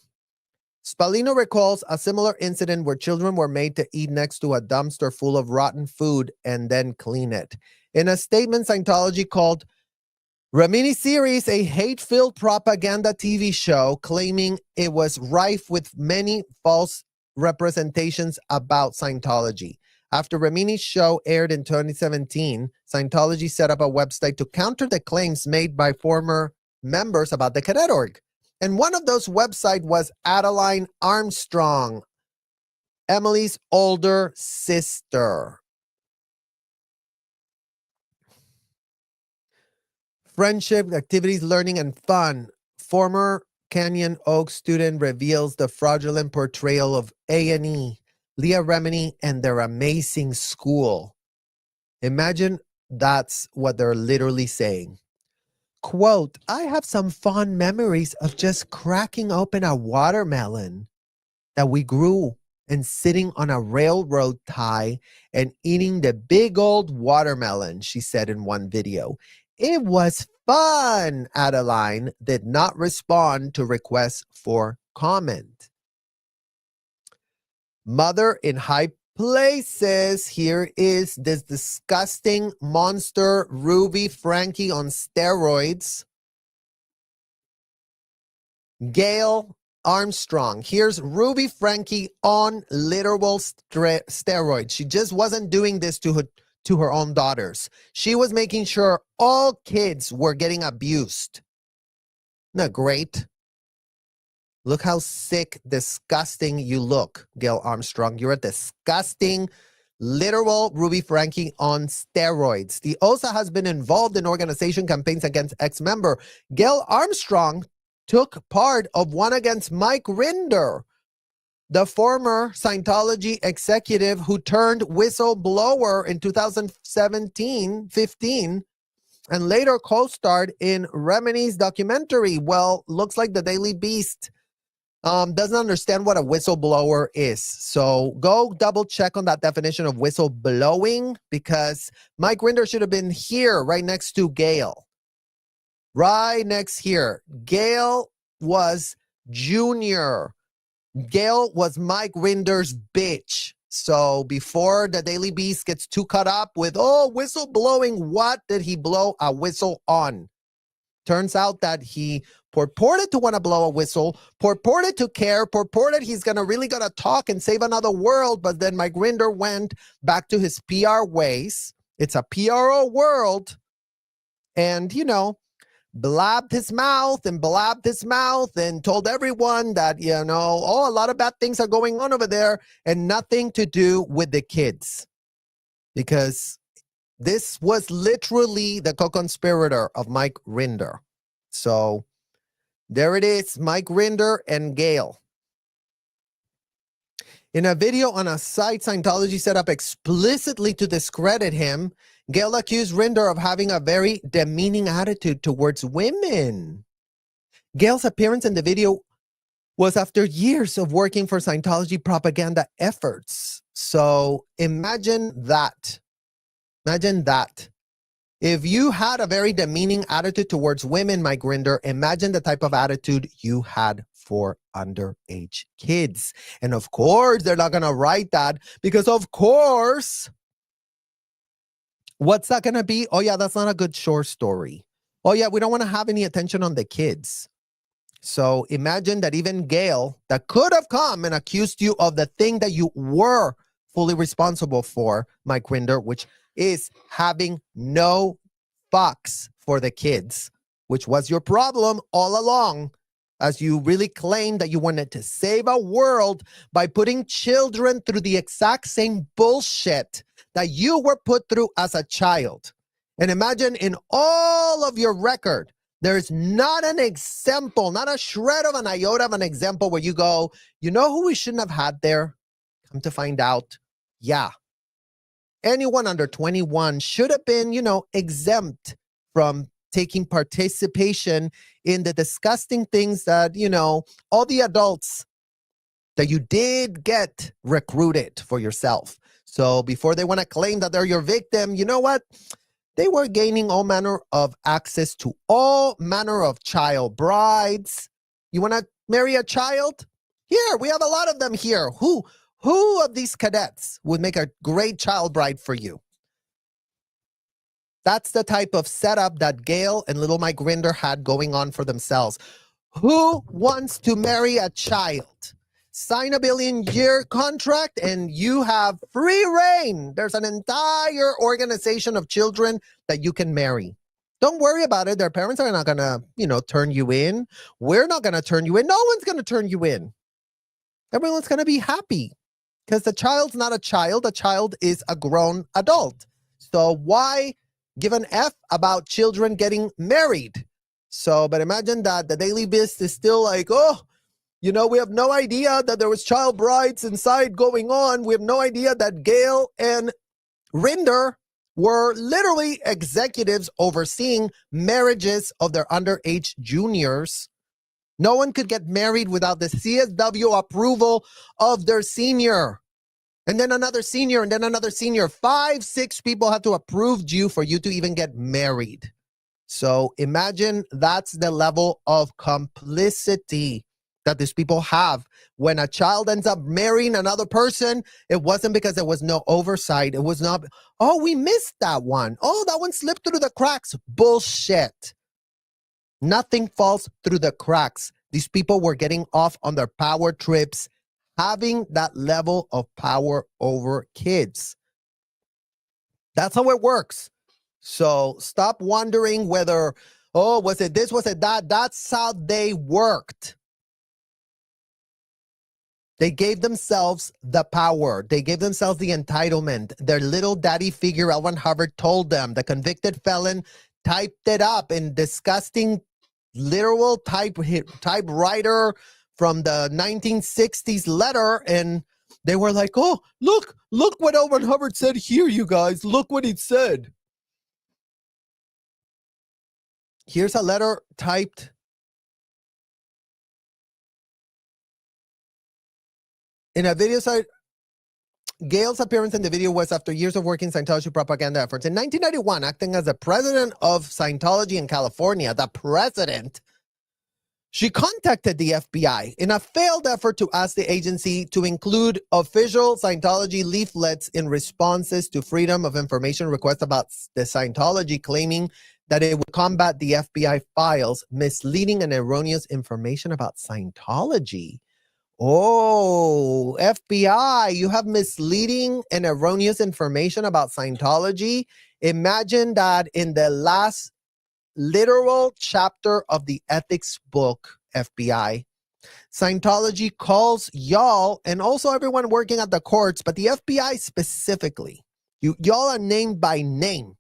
Spallino recalls a similar incident where children were made to eat next to a dumpster full of rotten food and then clean it. In a statement, Scientology called Ramini series a hate-filled propaganda TV show, claiming it was rife with many false representations about Scientology. After Ramini's show aired in 2017, Scientology set up a website to counter the claims made by former members about the cadet org. And one of those websites was Adeline Armstrong, Emily's older sister. Friendship, activities, learning, and fun. Former Canyon Oaks student reveals the fraudulent portrayal of A&E, Leah Remini, and their amazing school. Imagine that's what they're literally saying. Quote, I have some fond memories of just cracking open a watermelon that we grew and sitting on a railroad tie and eating the big old watermelon, she said in one video. It was fun. Adeline did not respond to requests for comment. Mother in high places. Here is this disgusting monster Ruby Frankie on steroids. Gail Armstrong. Here's Ruby Frankie on literal steroids. She just wasn't doing this to her own daughters. She was making sure all kids were getting abused. Isn't that great? Look how sick, disgusting you look, Gail Armstrong. You're a disgusting, literal Ruby Frankie on steroids. The OSA has been involved in organization campaigns against ex-member. Gail Armstrong took part of one against Mike Rinder, the former Scientology executive who turned whistleblower in 2017-15 and later co-starred in Remini's documentary. Well, looks like the Daily Beast doesn't understand what a whistleblower is. So go double check on that definition of whistleblowing, because Mike Rinder should have been here right next to Gail. Right next here. Gail was junior. Gail was Mike Rinder's bitch. So before the Daily Beast gets too caught up with, oh, whistleblowing, what did he blow a whistle on? Turns out that he purported to want to blow a whistle, purported to care, purported he's really gonna talk and save another world, but then Mike Rinder went back to his PR ways. It's a PRO world. And, blabbed his mouth and told everyone that, a lot of bad things are going on over there and nothing to do with the kids. Because this was literally the co-conspirator of Mike Rinder. So there it is, Mike Rinder and Gail. In a video on a site Scientology set up explicitly to discredit him, Gail accused Rinder of having a very demeaning attitude towards women. Gail's appearance in the video was after years of working for Scientology propaganda efforts. So imagine that. Imagine that. If you had a very demeaning attitude towards women, Mike Rinder, imagine the type of attitude you had for underage kids. And of course, they're not going to write that because, of course, what's that going to be? Oh, yeah, that's not a good short story. Oh, yeah, we don't want to have any attention on the kids. So imagine that even Gail, that could have come and accused you of the thing that you were fully responsible for, Mike Rinder, which is having no fucks for the kids, which was your problem all along, as you really claimed that you wanted to save a world by putting children through the exact same bullshit that you were put through as a child. And imagine in all of your record, there's not an example, not a shred of an iota of an example where you go, you know who we shouldn't have had there? Come to find out, yeah. Anyone under 21 should have been, exempt from taking participation in the disgusting things that, all the adults that you did get recruited for yourself. So before they want to claim that they're your victim, you know what? They were gaining all manner of access to all manner of child brides. You want to marry a child? Here, we have a lot of them here. Who of these cadets would make a great child bride for you? That's the type of setup that Gail and little Mike Rinder had going on for themselves. Who wants to marry a child? Sign a billion-year contract and you have free reign. There's an entire organization of children that you can marry. Don't worry about it. Their parents are not going to, turn you in. We're not going to turn you in. No one's going to turn you in. Everyone's going to be happy because the child's not a child. A child is a grown adult. So why give an F about children getting married? So, but imagine that the Daily Beast is still like, oh, we have no idea that there was child brides inside going on. We have no idea that Gail and Rinder were literally executives overseeing marriages of their underage juniors. No one could get married without the CSW approval of their senior. And then another senior, and then another senior. 5, 6 people had to approve you for you to even get married. So imagine that's the level of complicity that these people have. When a child ends up marrying another person, it wasn't because there was no oversight. It was not, oh, we missed that one. Oh, that one slipped through the cracks. Bullshit. Nothing falls through the cracks. These people were getting off on their power trips, having that level of power over kids. That's how it works. So stop wondering whether, oh, was it this, was it that? That's how they worked. They gave themselves the power. They gave themselves the entitlement. Their little daddy figure, L Ron Hubbard, told them. The convicted felon typed it up in disgusting literal typewriter from the 1960s letter, and they were like, oh, look what L Ron Hubbard said here, you guys. Look what he said. Here's a letter typed in a video site. Gail's appearance in the video was after years of working Scientology propaganda efforts. In 1991, acting as the president of Scientology in California, the president, she contacted the FBI in a failed effort to ask the agency to include official Scientology leaflets in responses to Freedom of Information requests about the Scientology, claiming that it would combat the FBI files, misleading and erroneous information about Scientology. Oh, FBI, you have misleading and erroneous information about Scientology. Imagine that in the last literal chapter of the ethics book, FBI, Scientology calls y'all and also everyone working at the courts, but the FBI specifically, y'all are named by name.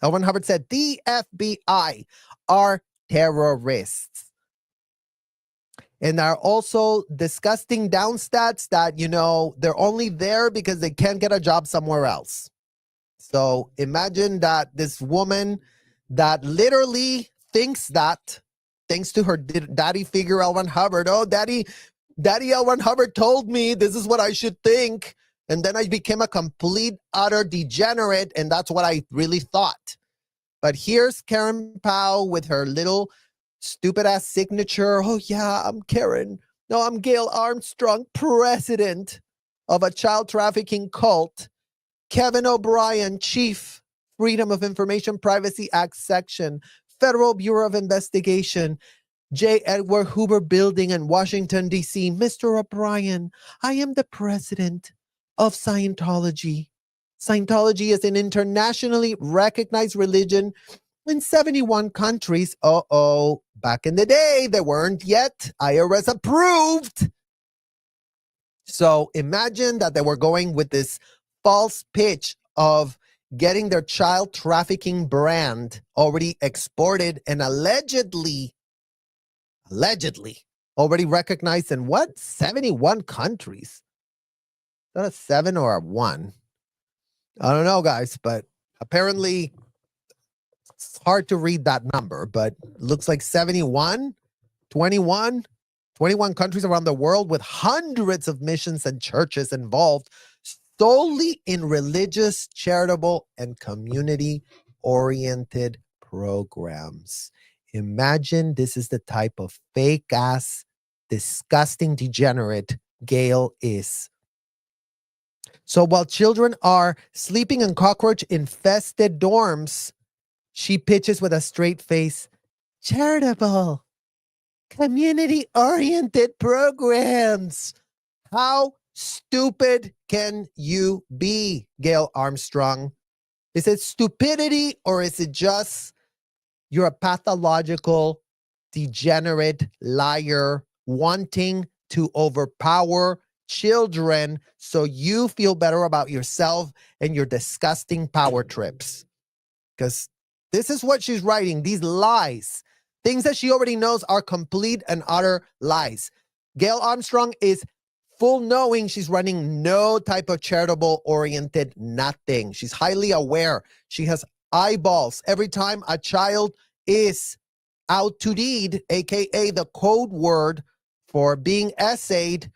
L Ron Hubbard said the FBI are terrorists. And are also disgusting downstats that, they're only there because they can't get a job somewhere else. So imagine that this woman that literally thinks that, thanks to her daddy figure, L Ron Hubbard, oh, daddy L Ron Hubbard told me this is what I should think. And then I became a complete, utter degenerate, and that's what I really thought. But here's Karen Powell with her little stupid ass signature. Oh yeah, I'm Karen. No, I'm Gail Armstrong, president of a child trafficking cult. Kevin O'Brien, chief, Freedom of Information Privacy Act section, Federal Bureau of Investigation, J. Edward Hoover Building in Washington, D.C. Mr. O'Brien, I am the president of Scientology. Scientology is an internationally recognized religion in 71 countries. Back in the day, they weren't yet IRS approved. So imagine that they were going with this false pitch of getting their child trafficking brand already exported and allegedly already recognized in 71 countries. Is that a 7 or a 1? I don't know, guys, but apparently it's hard to read that number, but looks like 71, 21 countries around the world with hundreds of missions and churches involved solely in religious, charitable, and community-oriented programs. Imagine this is the type of fake-ass, disgusting degenerate Gail is. So while children are sleeping in cockroach-infested dorms, she pitches with a straight face, charitable, community-oriented programs. How stupid can you be, Gail Armstrong? Is it stupidity or is it just you're a pathological, degenerate liar wanting to overpower children so you feel better about yourself and your disgusting power trips? Because this is what she's writing, these lies, things that she already knows are complete and utter lies. Gail Armstrong is full knowing she's running no type of charitable oriented nothing. She's highly aware. She has eyeballs. Every time a child is out to deed, aka the code word for being essayed,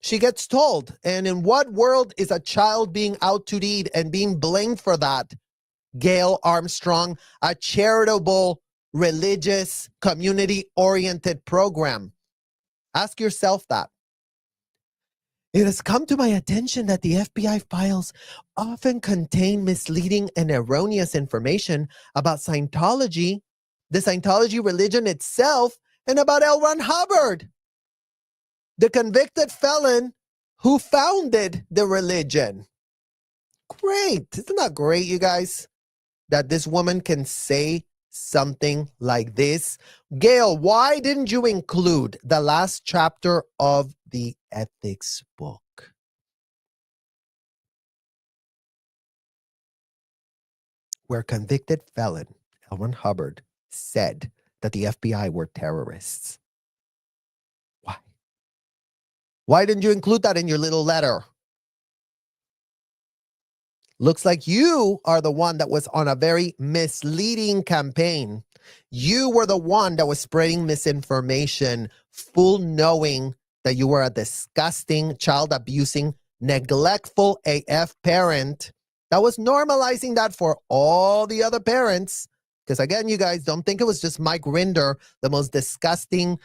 she gets told. And in what world is a child being out to deed and being blamed for that? Gail Armstrong, a charitable, religious, community-oriented program. Ask yourself that. It has come to my attention that the FBI files often contain misleading and erroneous information about Scientology, the Scientology religion itself, and about L Ron Hubbard, the convicted felon who founded the religion. Great. Isn't that great, you guys? That this woman can say something like this. Gail, why didn't you include the last chapter of the ethics book? Where convicted felon L Ron Hubbard said that the FBI were terrorists. Why? Why didn't you include that in your little letter? Looks like you are the one that was on a very misleading campaign. You were the one that was spreading misinformation, full knowing that you were a disgusting, child abusing, neglectful AF parent that was normalizing that for all the other parents. Because again, you guys, don't think it was just Mike Rinder, the most disgusting,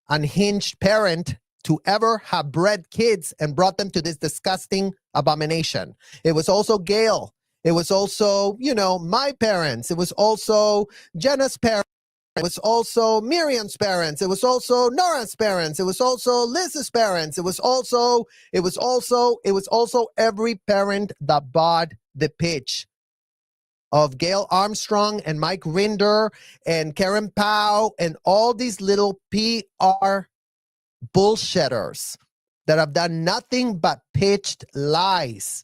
unhinged parent to ever have bred kids and brought them to this disgusting abomination. It was also Gail. It was also, my parents. It was also Jenna's parents. It was also Miriam's parents. It was also Nora's parents. It was also Liz's parents. It was also every parent that bought the pitch of Gail Armstrong and Mike Rinder and Karen Powell and all these little PR bullshitters that have done nothing but pitched lies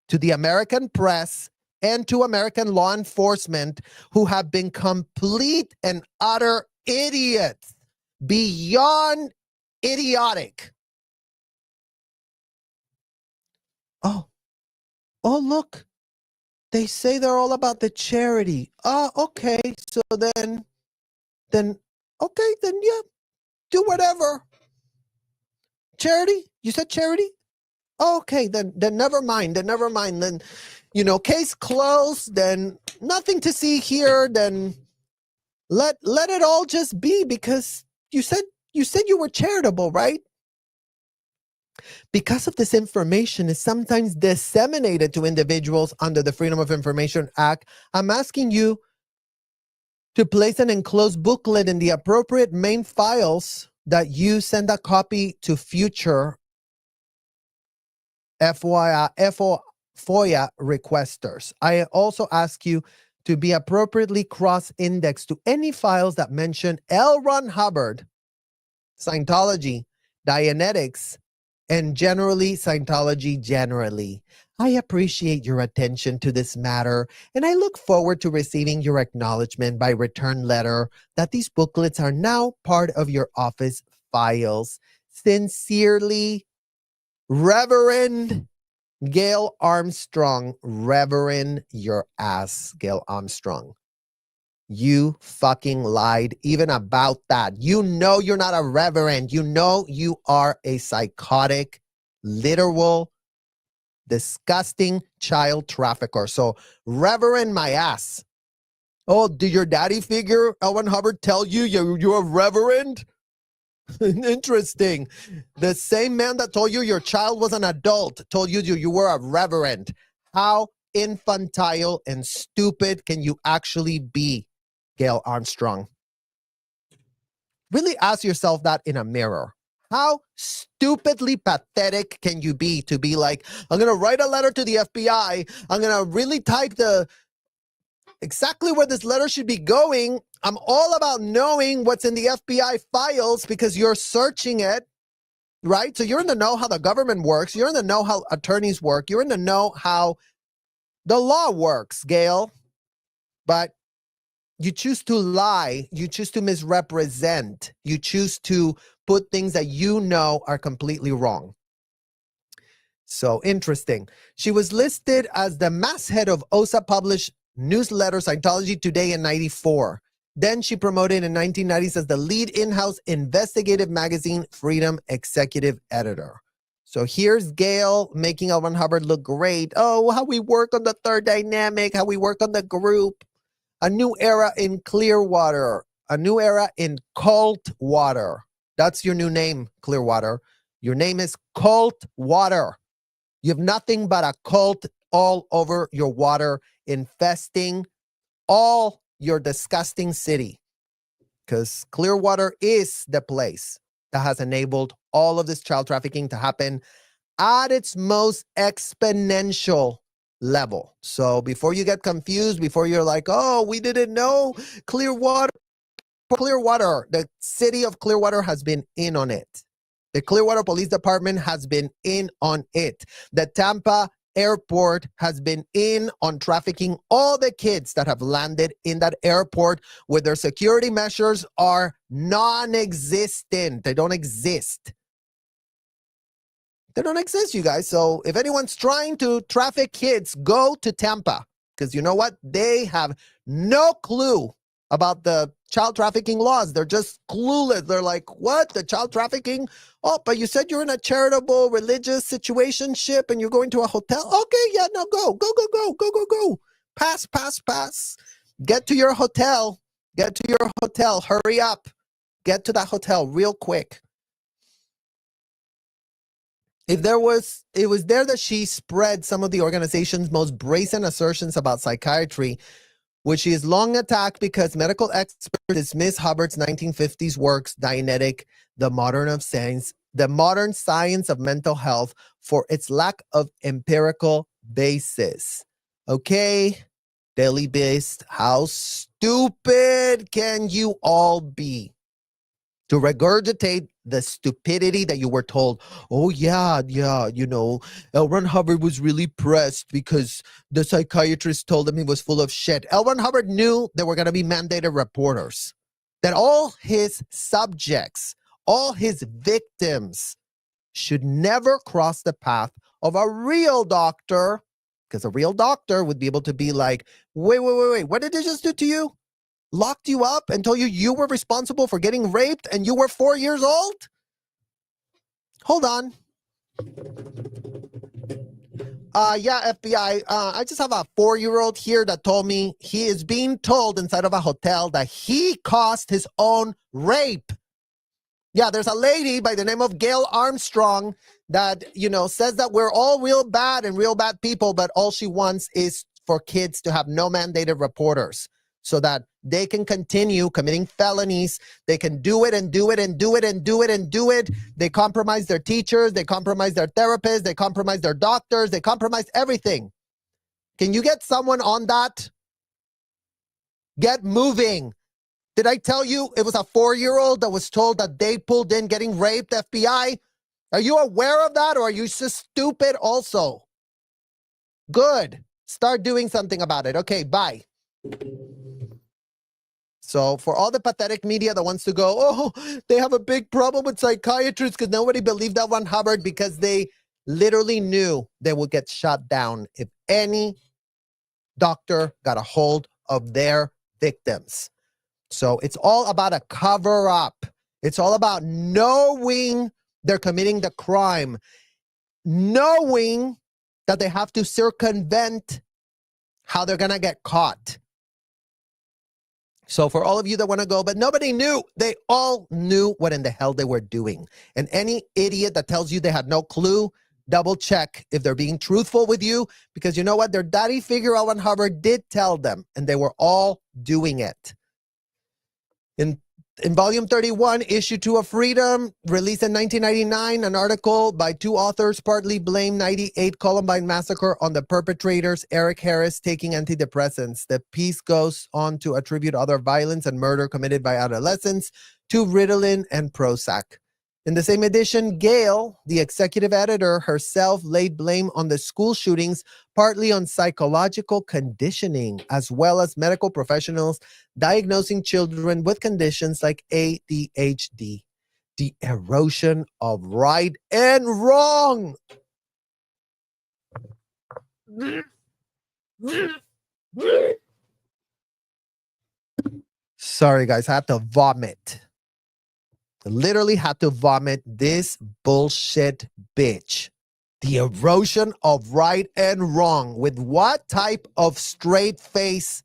to the American press and to American law enforcement, who have been complete and utter idiots, beyond idiotic. Oh, look, they say they're all about the charity. Okay, so then, yeah, do whatever. Charity? You said charity? Okay, then never mind. Then, case closed. Then nothing to see here. Then let it all just be, because you said you were charitable, right? Because of this information is sometimes disseminated to individuals under the Freedom of Information Act, I'm asking you to place an enclosed booklet in the appropriate main files, that you send a copy to future FOIA requesters. I also ask you to be appropriately cross-indexed to any files that mention L Ron Hubbard, Scientology, Dianetics, and generally Scientology generally. I appreciate your attention to this matter, and I look forward to receiving your acknowledgement by return letter that these booklets are now part of your office files. Sincerely, Reverend Gail Armstrong. Reverend your ass, Gail Armstrong. You fucking lied even about that. You know you're not a reverend. You know you are a psychotic, literal, disgusting child trafficker. So, Reverend my ass. Oh, did your daddy figure, L Ron Hubbard, tell you you're a reverend? Interesting. The same man that told you your child was an adult told you were a reverend. How infantile and stupid can you actually be, Gail Armstrong? Really ask yourself that in a mirror. How stupidly pathetic can you be to be like, I'm going to write a letter to the FBI. I'm going to really type exactly where this letter should be going. I'm all about knowing what's in the FBI files because you're searching it, right? So you're in the know how the government works. You're in the know how attorneys work. You're in the know how the law works, Gail. But you choose to lie. You choose to misrepresent. You choose to put things that you know are completely wrong. So interesting. She was listed as the masthead of OSA published newsletter Scientology Today in 94. Then she promoted in 1990s as the lead in-house investigative magazine Freedom executive editor. So here's Gail making L Ron Hubbard look great. Oh, how we work on the third dynamic, how we work on the group. A new era in Clearwater, a new era in cult water. That's your new name, Clearwater. Your name is Cult Water. You have nothing but a cult all over your water, infesting all your disgusting city. Because Clearwater is the place that has enabled all of this child trafficking to happen at its most exponential level. So before you get confused, before you're like, oh, we didn't know, Clearwater, the city of Clearwater has been in on it. The Clearwater Police Department has been in on it. The Tampa Airport has been in on trafficking all the kids that have landed in that airport, where their security measures are non-existent. They don't exist. They don't exist, you guys. So if anyone's trying to traffic kids, go to Tampa. Because you know what? They have no clue about the child trafficking laws. They're just clueless. They're like, what? The child trafficking? Oh, but you said you're in a charitable religious situationship and you're going to a hotel? Okay, yeah, no, go. Pass. Get to your hotel. Hurry up. Get to that hotel real quick. It was there that she spread some of the organization's most brazen assertions about psychiatry, which she has long attacked because medical experts dismiss Hubbard's 1950s works, Dianetic, the modern science of mental health, for its lack of empirical basis. Okay, Daily Beast, how stupid can you all be to regurgitate the stupidity that you were told? Oh, yeah, you know, L Ron Hubbard was really pressed because the psychiatrist told him he was full of shit. L Ron Hubbard knew there were going to be mandated reporters, that all his subjects, all his victims should never cross the path of a real doctor, because a real doctor would be able to be like, wait, what did they just do to you? Locked you up and told you were responsible for getting raped and you were 4 years old? Hold on. Yeah, FBI. I just have a 4-year-old here that told me he is being told inside of a hotel that he caused his own rape. Yeah, there's a lady by the name of Gail Armstrong that, says that we're all real bad and real bad people, but all she wants is for kids to have no mandated reporters so that they can continue committing felonies. They can do it and do it and do it and do it and do it. They compromise their teachers. They compromise their therapists. They compromise their doctors. They compromise everything. Can you get someone on that? Get moving. Did I tell you it was a 4-year-old that was told that they pulled in getting raped, FBI? Are you aware of that, or are you just stupid also? Good. Start doing something about it. Okay, bye. So for all the pathetic media that wants to go, oh, they have a big problem with psychiatrists because nobody believed L Ron Hubbard, because they literally knew they would get shut down if any doctor got a hold of their victims. So it's all about a cover up. It's all about knowing they're committing the crime, knowing that they have to circumvent how they're going to get caught. So for all of you that want to go, but nobody knew, they all knew what in the hell they were doing. And any idiot that tells you they had no clue, double check if they're being truthful with you, because you know what? Their daddy figure, L Ron Hubbard, did tell them, and they were all doing it. In volume 31, issue 2 of Freedom, released in 1999, an article by 2 authors partly blamed 98 Columbine massacre on the perpetrators, Eric Harris, taking antidepressants. The piece goes on to attribute other violence and murder committed by adolescents to Ritalin and Prozac. In the same edition, Gail, the executive editor herself, laid blame on the school shootings, partly on psychological conditioning, as well as medical professionals diagnosing children with conditions like ADHD. The erosion of right and wrong. Sorry, guys, I have to vomit. Literally had to vomit this bullshit bitch. The erosion of right and wrong. With what type of straight face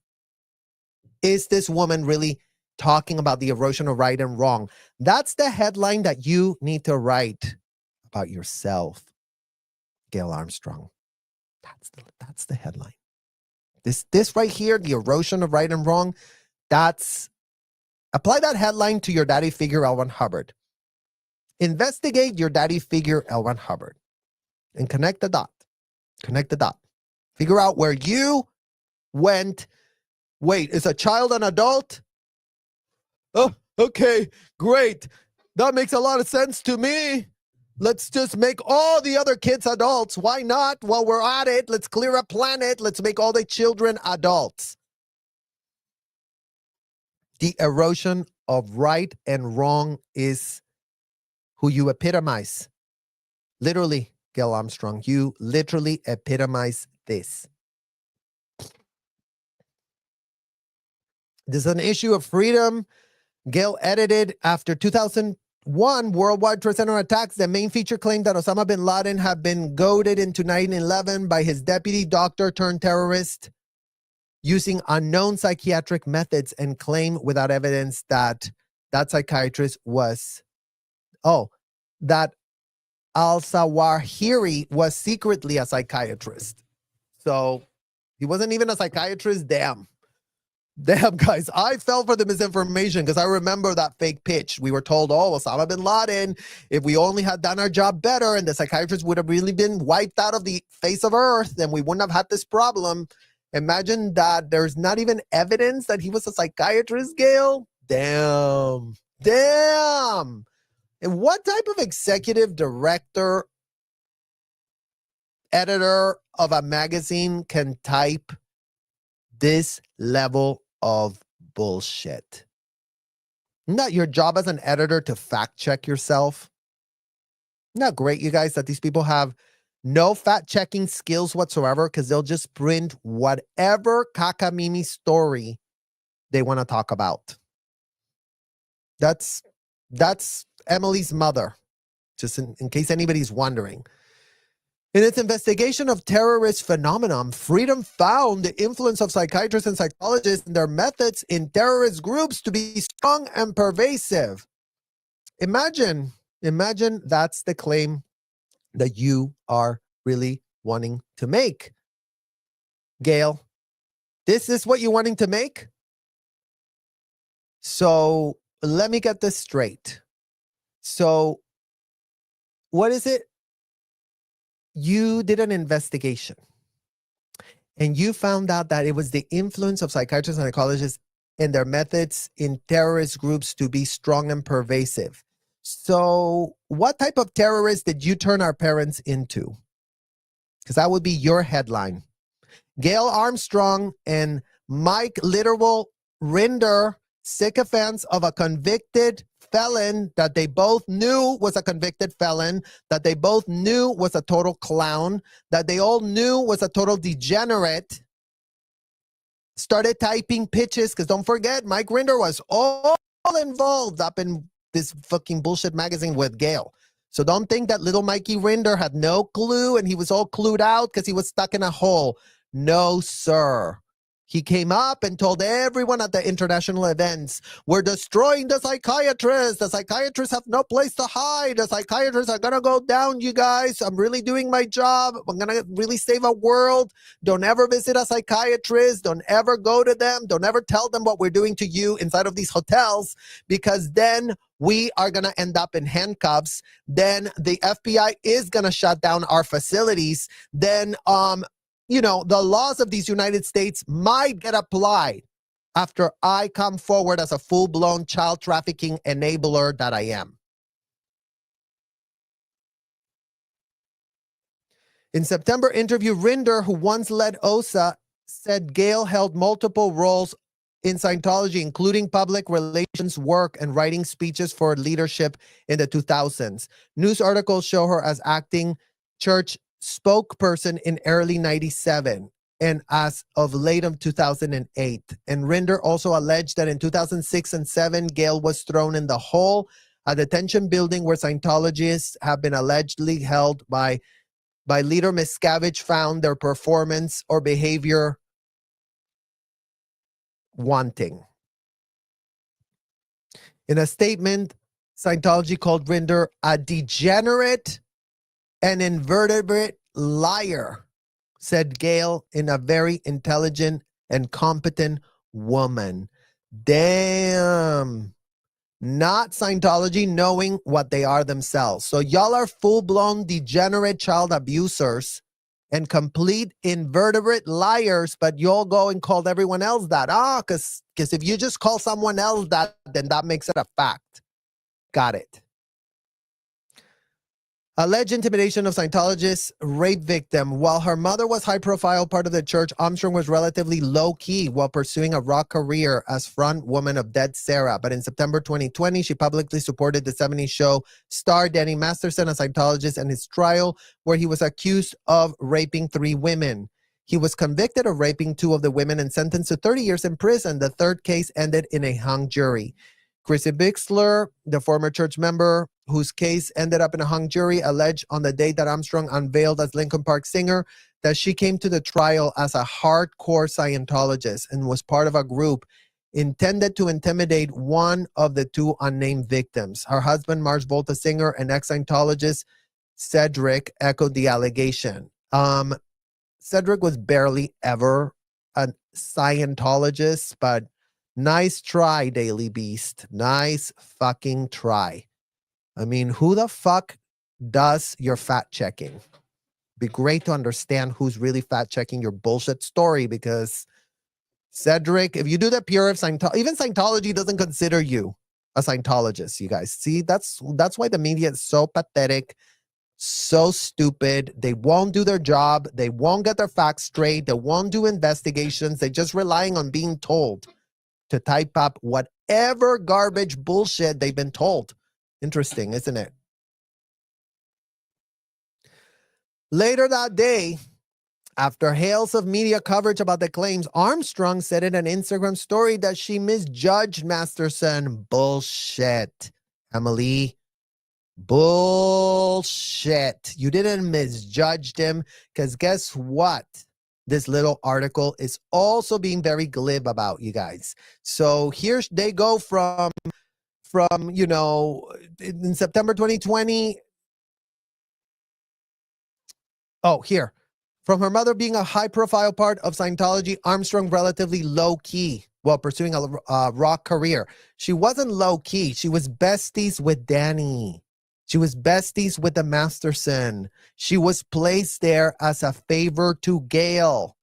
is this woman really talking about the erosion of right and wrong. That's the headline that you need to write about yourself, Gail Armstrong. That's the headline. This right here, the erosion of right and wrong, apply that headline to your daddy figure, L Ron Hubbard. Investigate your daddy figure, L Ron Hubbard, and connect the dot. Connect the dot. Figure out where you went. Wait, is a child an adult? Oh, okay, great. That makes a lot of sense to me. Let's just make all the other kids adults. Why not? While we're at it, let's clear a planet. Let's make all the children adults. The erosion of right and wrong is who you epitomize. Literally, Gail Armstrong, you literally epitomize this. This is an issue of freedom. Gail edited after 2001 worldwide Trade Center attacks. The main feature claimed that Osama bin Laden had been goaded into 9/11 by his deputy doctor turned terrorist using unknown psychiatric methods, and claim without evidence that psychiatrist was, that al-Zawahiri was secretly a psychiatrist. So he wasn't even a psychiatrist. Damn, guys, I fell for the misinformation because I remember that fake pitch. We were told, Osama bin Laden, if we only had done our job better and the psychiatrist would have really been wiped out of the face of earth, then we wouldn't have had this problem. Imagine that there's not even evidence that he was a psychiatrist, Gail. Damn. And what type of executive director, editor of a magazine can type this level of bullshit? Not your job as an editor to fact check yourself. Not great, you guys, that these people have no fact checking skills whatsoever, because they'll just print whatever cacamimi story they want to talk about. That's Emily's mother, just in case anybody's wondering. In its investigation of terrorist phenomenon, Freedom found the influence of psychiatrists and psychologists and their methods in terrorist groups to be strong and pervasive. Imagine that's the claim that you are really wanting to make. Gail, this is what you're wanting to make? So let me get this straight. So what is it? You did an investigation and you found out that it was the influence of psychiatrists and psychologists and their methods in terrorist groups to be strong and pervasive. So what type of terrorists did you turn our parents into? Because that would be your headline. Gail Armstrong and Mike literal Rinder, sycophants of a convicted felon that they both knew was a convicted felon, that they both knew was a total clown, that they all knew was a total degenerate, started typing pitches, because don't forget, Mike Rinder was all involved up in this fucking bullshit magazine with Gail. So don't think that little Mikey Rinder had no clue and he was all clued out because he was stuck in a hole. No, sir. He came up and told everyone at the international events, we're destroying the psychiatrists. The psychiatrists have no place to hide. The psychiatrists are going to go down, you guys. I'm really doing my job. I'm going to really save a world. Don't ever visit a psychiatrist. Don't ever go to them. Don't ever tell them what we're doing to you inside of these hotels, because then we are going to end up in handcuffs. Then the FBI is going to shut down our facilities. Then, the laws of these United States might get applied after I come forward as a full-blown child trafficking enabler that I am. In September interview, Rinder, who once led OSA, said Gail held multiple roles in Scientology, including public relations work and writing speeches for leadership in the 2000s. News articles show her as acting church spokesperson in early 97 and as of late of 2008. And Rinder also alleged that in 2006 and 7, Gail was thrown in the hole, a detention building where Scientologists have been allegedly held by leader Miscavige found their performance or behavior wanting. In a statement, Scientology called Rinder a degenerate and invertebrate liar, said Gail, in a very intelligent and competent woman. Damn. Not Scientology knowing what they are themselves. So y'all are full-blown degenerate child abusers and complete invertebrate liars, but you'll go and call everyone else that. Because if you just call someone else that, then that makes it a fact. Got it. Alleged intimidation of Scientologist rape victim. While her mother was high-profile part of the church, Armstrong was relatively low-key while pursuing a rock career as front woman of Dead Sarah. But in September 2020, she publicly supported the 70s show star Danny Masterson, a Scientologist, and his trial, where he was accused of raping 3 women. He was convicted of raping 2 of the women and sentenced to 30 years in prison. The third case ended in a hung jury. Chrissy Bixler, the former church member whose case ended up in a hung jury, alleged on the day that Armstrong unveiled as Lincoln Park singer that she came to the trial as a hardcore Scientologist and was part of a group intended to intimidate one of the 2 unnamed victims. Her husband, Mars Volta singer and ex-Scientologist Cedric, echoed the allegation. Cedric was barely ever a Scientologist, but nice try, Daily Beast. Nice fucking try. I mean, who the fuck does your fact checking? Be great to understand who's really fact checking your bullshit story, because Cedric, if you do the pure of Scientology, even Scientology doesn't consider you a Scientologist, you guys. See, that's why the media is so pathetic, so stupid. They won't do their job. They won't get their facts straight. They won't do investigations. They're just relying on being told to type up whatever garbage bullshit they've been told. Interesting, isn't it? Later that day, after hails of media coverage about the claims, Armstrong said in an Instagram story that she misjudged Masterson. Bullshit, Emily. Bullshit. You didn't misjudge him, because guess what? This little article is also being very glib about, you guys. So here they go from in September 2020. Oh, here. From her mother being a high-profile part of Scientology, Armstrong relatively low-key while pursuing a rock career. She wasn't low-key. She was besties with Danny. She was besties with the Masterson. She was placed there as a favor to Gail,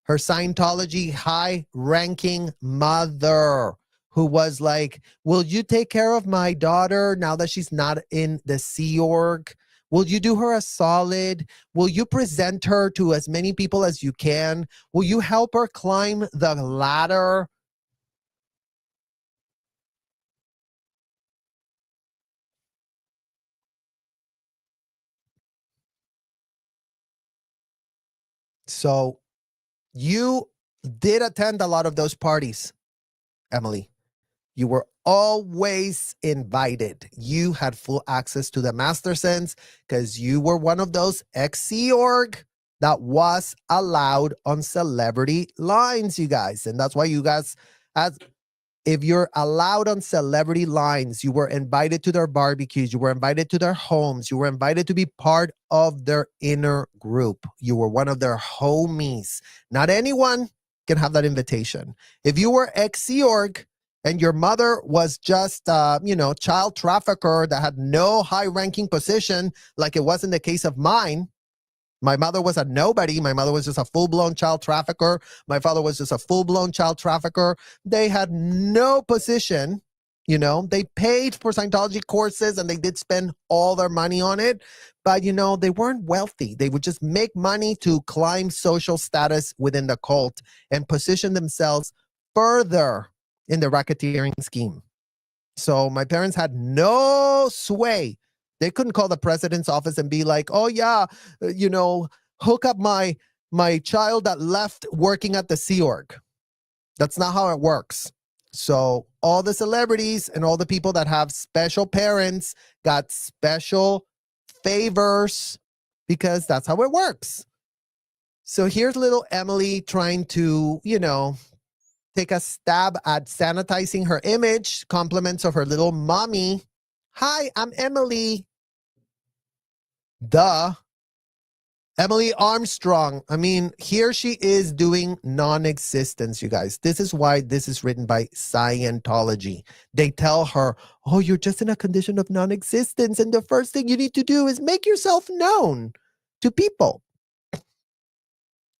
her Scientology high-ranking mother, who was like, will you take care of my daughter now that she's not in the Sea Org? Will you do her a solid? Will you present her to as many people as you can? Will you help her climb the ladder? So you did attend a lot of those parties, Emily. You were always invited. You had full access to the Mastersons because you were one of those ex-Sea Org that was allowed on celebrity lines, you guys. And that's why you guys, as if you're allowed on celebrity lines, you were invited to their barbecues, you were invited to their homes, you were invited to be part of their inner group. You were one of their homies. Not anyone can have that invitation. If you were ex-Sea Org and your mother was just, child trafficker that had no high-ranking position, like it was in the case of mine. My mother was a nobody. My mother was just a full-blown child trafficker. My father was just a full-blown child trafficker. They had no position. They paid for Scientology courses and they did spend all their money on it. But, they weren't wealthy. They would just make money to climb social status within the cult and position themselves further in the racketeering scheme. So my parents had no sway. They couldn't call the president's office and be like, oh yeah, hook up my child that left working at the Sea Org. That's not how it works. So all the celebrities and all the people that have special parents got special favors because that's how it works. So here's little Emily trying to, take a stab at sanitizing her image, compliments of her little mommy. Hi, I'm Emily. Duh. Emily Armstrong. I mean, here she is doing non-existence, you guys. This is why this is written by Scientology. They tell her, oh, you're just in a condition of non-existence, and the first thing you need to do is make yourself known to people.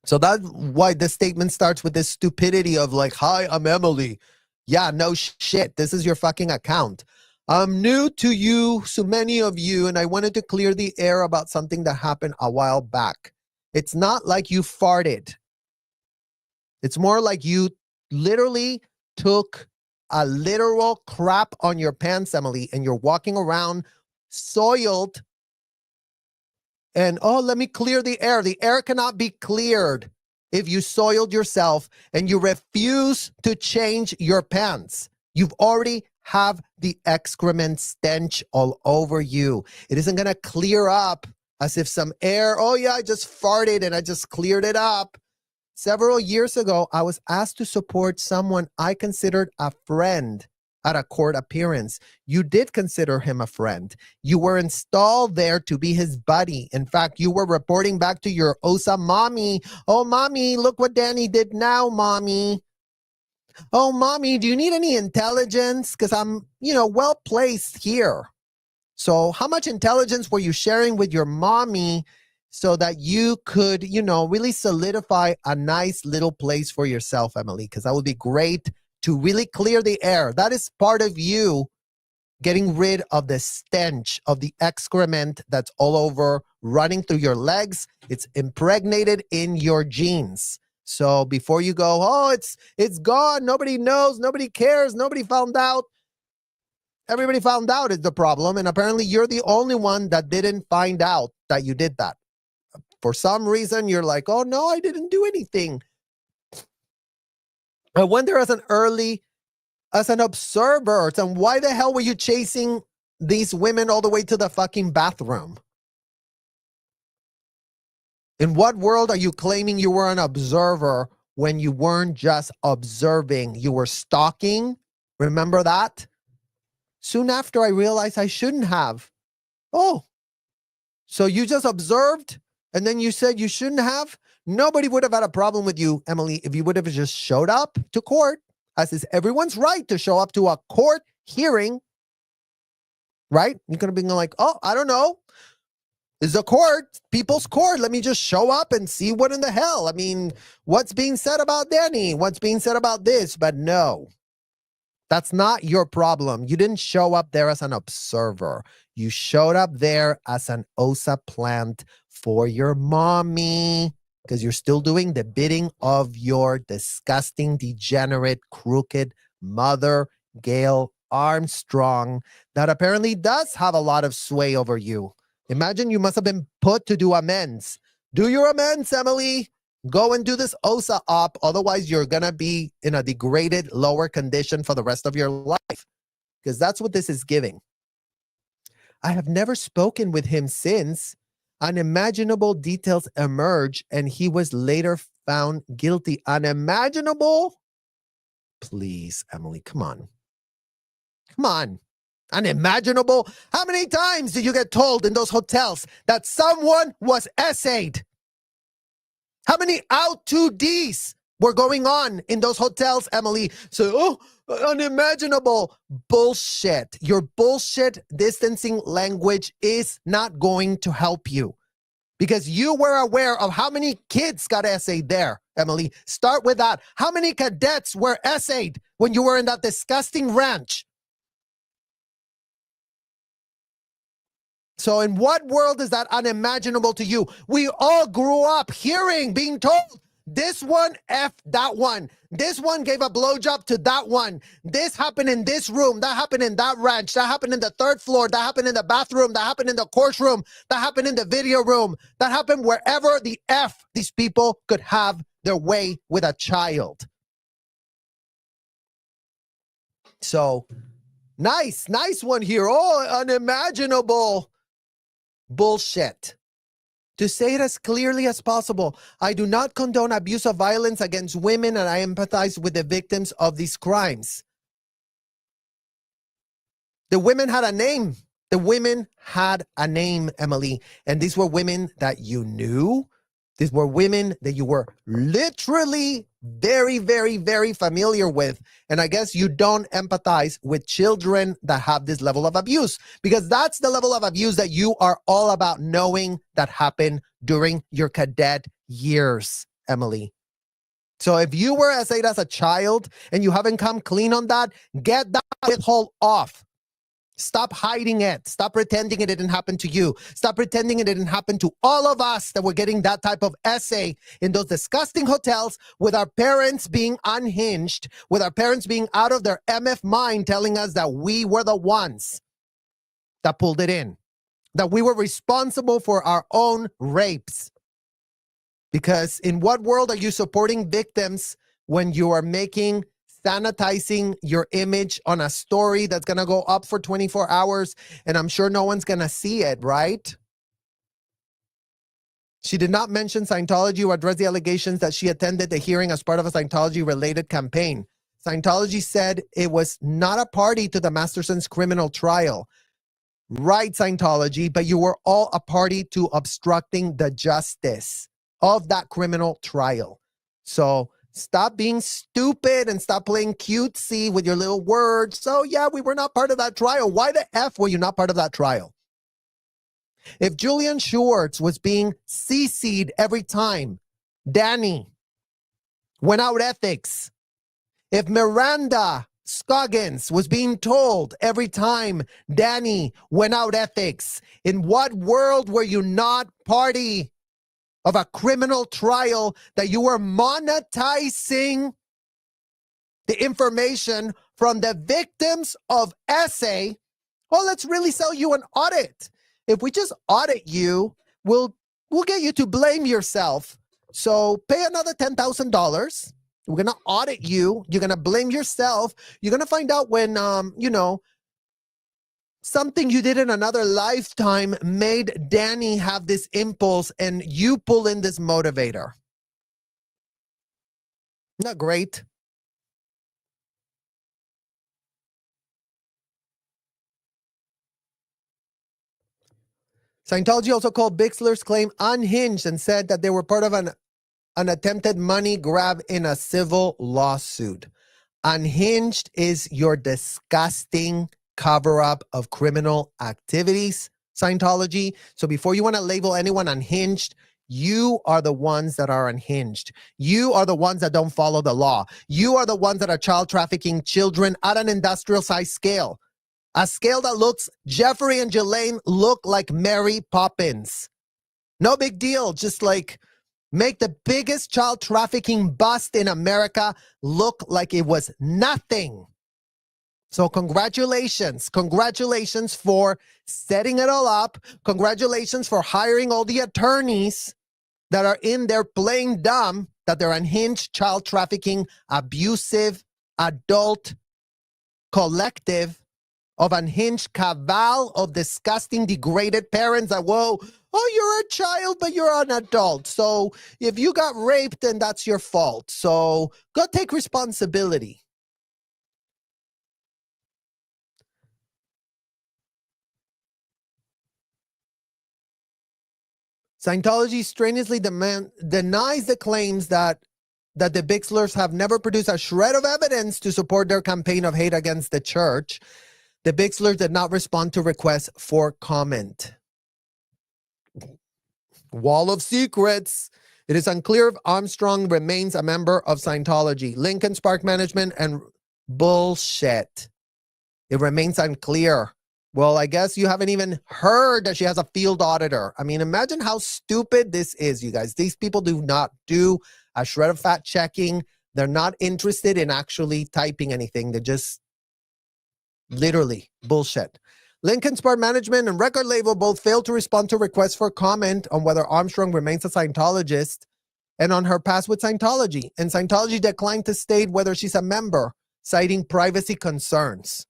So that's why this statement starts with this stupidity of like, hi, I'm Emily. Yeah, no shit. This is your fucking account. I'm new to you, so many of you, and I wanted to clear the air about something that happened a while back. It's not like you farted. It's more like you literally took a literal crap on your pants, Emily, and you're walking around soiled. And, oh, let me clear the air. The air cannot be cleared if you soiled yourself and you refuse to change your pants. You've already have the excrement stench all over you. It isn't going to clear up as if some air, oh yeah, I just farted and I just cleared it up. Several years ago, I was asked to support someone I considered a friend at a court appearance. You did consider him a friend. You were installed there to be his buddy. In fact, you were reporting back to your OSA mommy. Oh, mommy, look what Danny did now, mommy. Oh, mommy, do you need any intelligence? Because I'm, well placed here. So how much intelligence were you sharing with your mommy so that you could, really solidify a nice little place for yourself, Emily? Because that would be great to really clear the air. That is part of you getting rid of the stench of the excrement that's all over, running through your legs. It's impregnated in your genes. So before you go, oh, it's gone. Nobody knows. Nobody cares. Nobody found out. Everybody found out is the problem. And apparently you're the only one that didn't find out that you did that. For some reason, you're like, oh, no, I didn't do anything. I wonder as an observer, and why the hell were you chasing these women all the way to the fucking bathroom? In what world are you claiming you were an observer when you weren't just observing? You were stalking. Remember that? Soon after, I realized I shouldn't have. Oh, so you just observed and then you said you shouldn't have? Nobody would have had a problem with you, Emily, if you would have just showed up to court, as is everyone's right to show up to a court hearing, right? You could have been like, oh, I don't know. It's a court, people's court. Let me just show up and see what in the hell. I mean, what's being said about Danny? What's being said about this? But no, that's not your problem. You didn't show up there as an observer. You showed up there as an OSA plant for your mommy because you're still doing the bidding of your disgusting, degenerate, crooked mother, Gail Armstrong, that apparently does have a lot of sway over you. Imagine you must have been put to do amends. Do your amends, Emily. Go and do this OSA op. Otherwise, you're going to be in a degraded, lower condition for the rest of your life. Because that's what this is giving. I have never spoken with him since. Unimaginable details emerge, and he was later found guilty. Unimaginable? Please, Emily, come on. Come on. Unimaginable? How many times did you get told in those hotels that someone was essayed? How many out-2Ds were going on in those hotels, Emily? So, unimaginable. Bullshit. Your bullshit distancing language is not going to help you because you were aware of how many kids got essayed there, Emily. Start with that. How many cadets were essayed when you were in that disgusting ranch? So in what world is that unimaginable to you? We all grew up being told, this one F that one. This one gave a blowjob to that one. This happened in this room. That happened in that ranch. That happened in the third floor. That happened in the bathroom. That happened in the courtroom. That happened in the video room. That happened wherever the F these people could have their way with a child. So, nice one here. Oh, unimaginable. Bullshit. to say it as clearly as possible. I do not condone abuse of violence against women, and I empathize with the victims of these crimes. The women had a name. The women had a name, Emily. And these were women that you knew. These were women that you were literally very, very, very familiar with. And I guess you don't empathize with children that have this level of abuse, because that's the level of abuse that you are all about knowing that happened during your cadet years, Emily. So if you were as a child and you haven't come clean on that, get that withhold off. Stop hiding it. Stop pretending it didn't happen to you. Stop pretending it didn't happen to all of us that were getting that type of essay in those disgusting hotels with our parents being unhinged, with our parents being out of their MF mind, telling us that we were the ones that pulled it in, that we were responsible for our own rapes. Because in what world are you supporting victims when you are sanitizing your image on a story that's going to go up for 24 hours and I'm sure no one's going to see it, right? She did not mention Scientology or address the allegations that she attended the hearing as part of a Scientology-related campaign. Scientology said it was not a party to the Masterson's criminal trial. Right, Scientology, but you were all a party to obstructing the justice of that criminal trial. So stop being stupid and stop playing cutesy with your little words. So yeah, we were not part of that trial. Why the F were you not part of that trial? If Julian Schwartz was being CC'd every time Danny went out ethics, if Miranda Scoggins was being told every time Danny went out ethics, in what world were you not party of a criminal trial that you were monetizing the information from the victims of SA? Oh, let's really sell you an audit. If we just audit you, we'll get you to blame yourself. So pay another $10,000. We're going to audit you. You're going to blame yourself. You're going to find out when, something you did in another lifetime made Danny have this impulse and you pull in this motivator. Not great. Scientology also called Bixler's claim unhinged and said that they were part of an attempted money grab in a civil lawsuit. Unhinged is your disgusting cover-up of criminal activities, Scientology. So before you want to label anyone unhinged, you are the ones that are unhinged. You are the ones that don't follow the law. You are the ones that are child trafficking children at an industrial size scale. A scale that looks, Jeffrey and Jelaine look like Mary Poppins. No big deal. Just like make the biggest child trafficking bust in America look like it was nothing. So congratulations. Congratulations for setting it all up. Congratulations for hiring all the attorneys that are in there playing dumb, that they're unhinged, child trafficking, abusive, adult, collective of unhinged cabal of disgusting, degraded parents that, whoa, oh, you're a child, but you're an adult. So if you got raped, then that's your fault. So go take responsibility. Scientology strenuously denies the claims that the Bixlers have never produced a shred of evidence to support their campaign of hate against the church. The Bixlers did not respond to requests for comment. Wall of secrets. It is unclear if Armstrong remains a member of Scientology. Lincoln Spark Management and bullshit. It remains unclear. Well, I guess you haven't even heard that she has a field auditor. I mean, imagine how stupid this is, you guys. These people do not do a shred of fact checking. They're not interested in actually typing anything. They're just literally bullshit. Lincoln Spark Management and record label both failed to respond to requests for comment on whether Armstrong remains a Scientologist and on her past with Scientology. And Scientology declined to state whether she's a member, citing privacy concerns.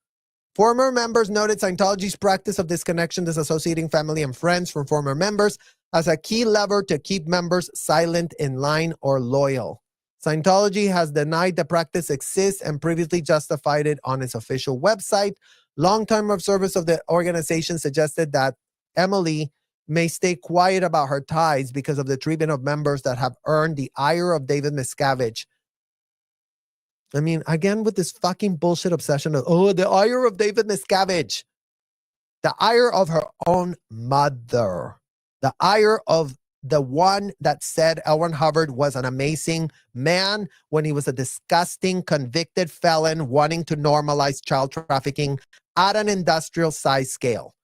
Former members noted Scientology's practice of disconnection, disassociating family and friends from former members, as a key lever to keep members silent, in line, or loyal. Scientology has denied the practice exists and previously justified it on its official website. Long-term observers of the organization suggested that Emily may stay quiet about her ties because of the treatment of members that have earned the ire of David Miscavige. I mean, again, with this fucking bullshit obsession of, oh, the ire of David Miscavige. The ire of her own mother. The ire of the one that said L Ron Hubbard was an amazing man when he was a disgusting convicted felon wanting to normalize child trafficking at an industrial size scale.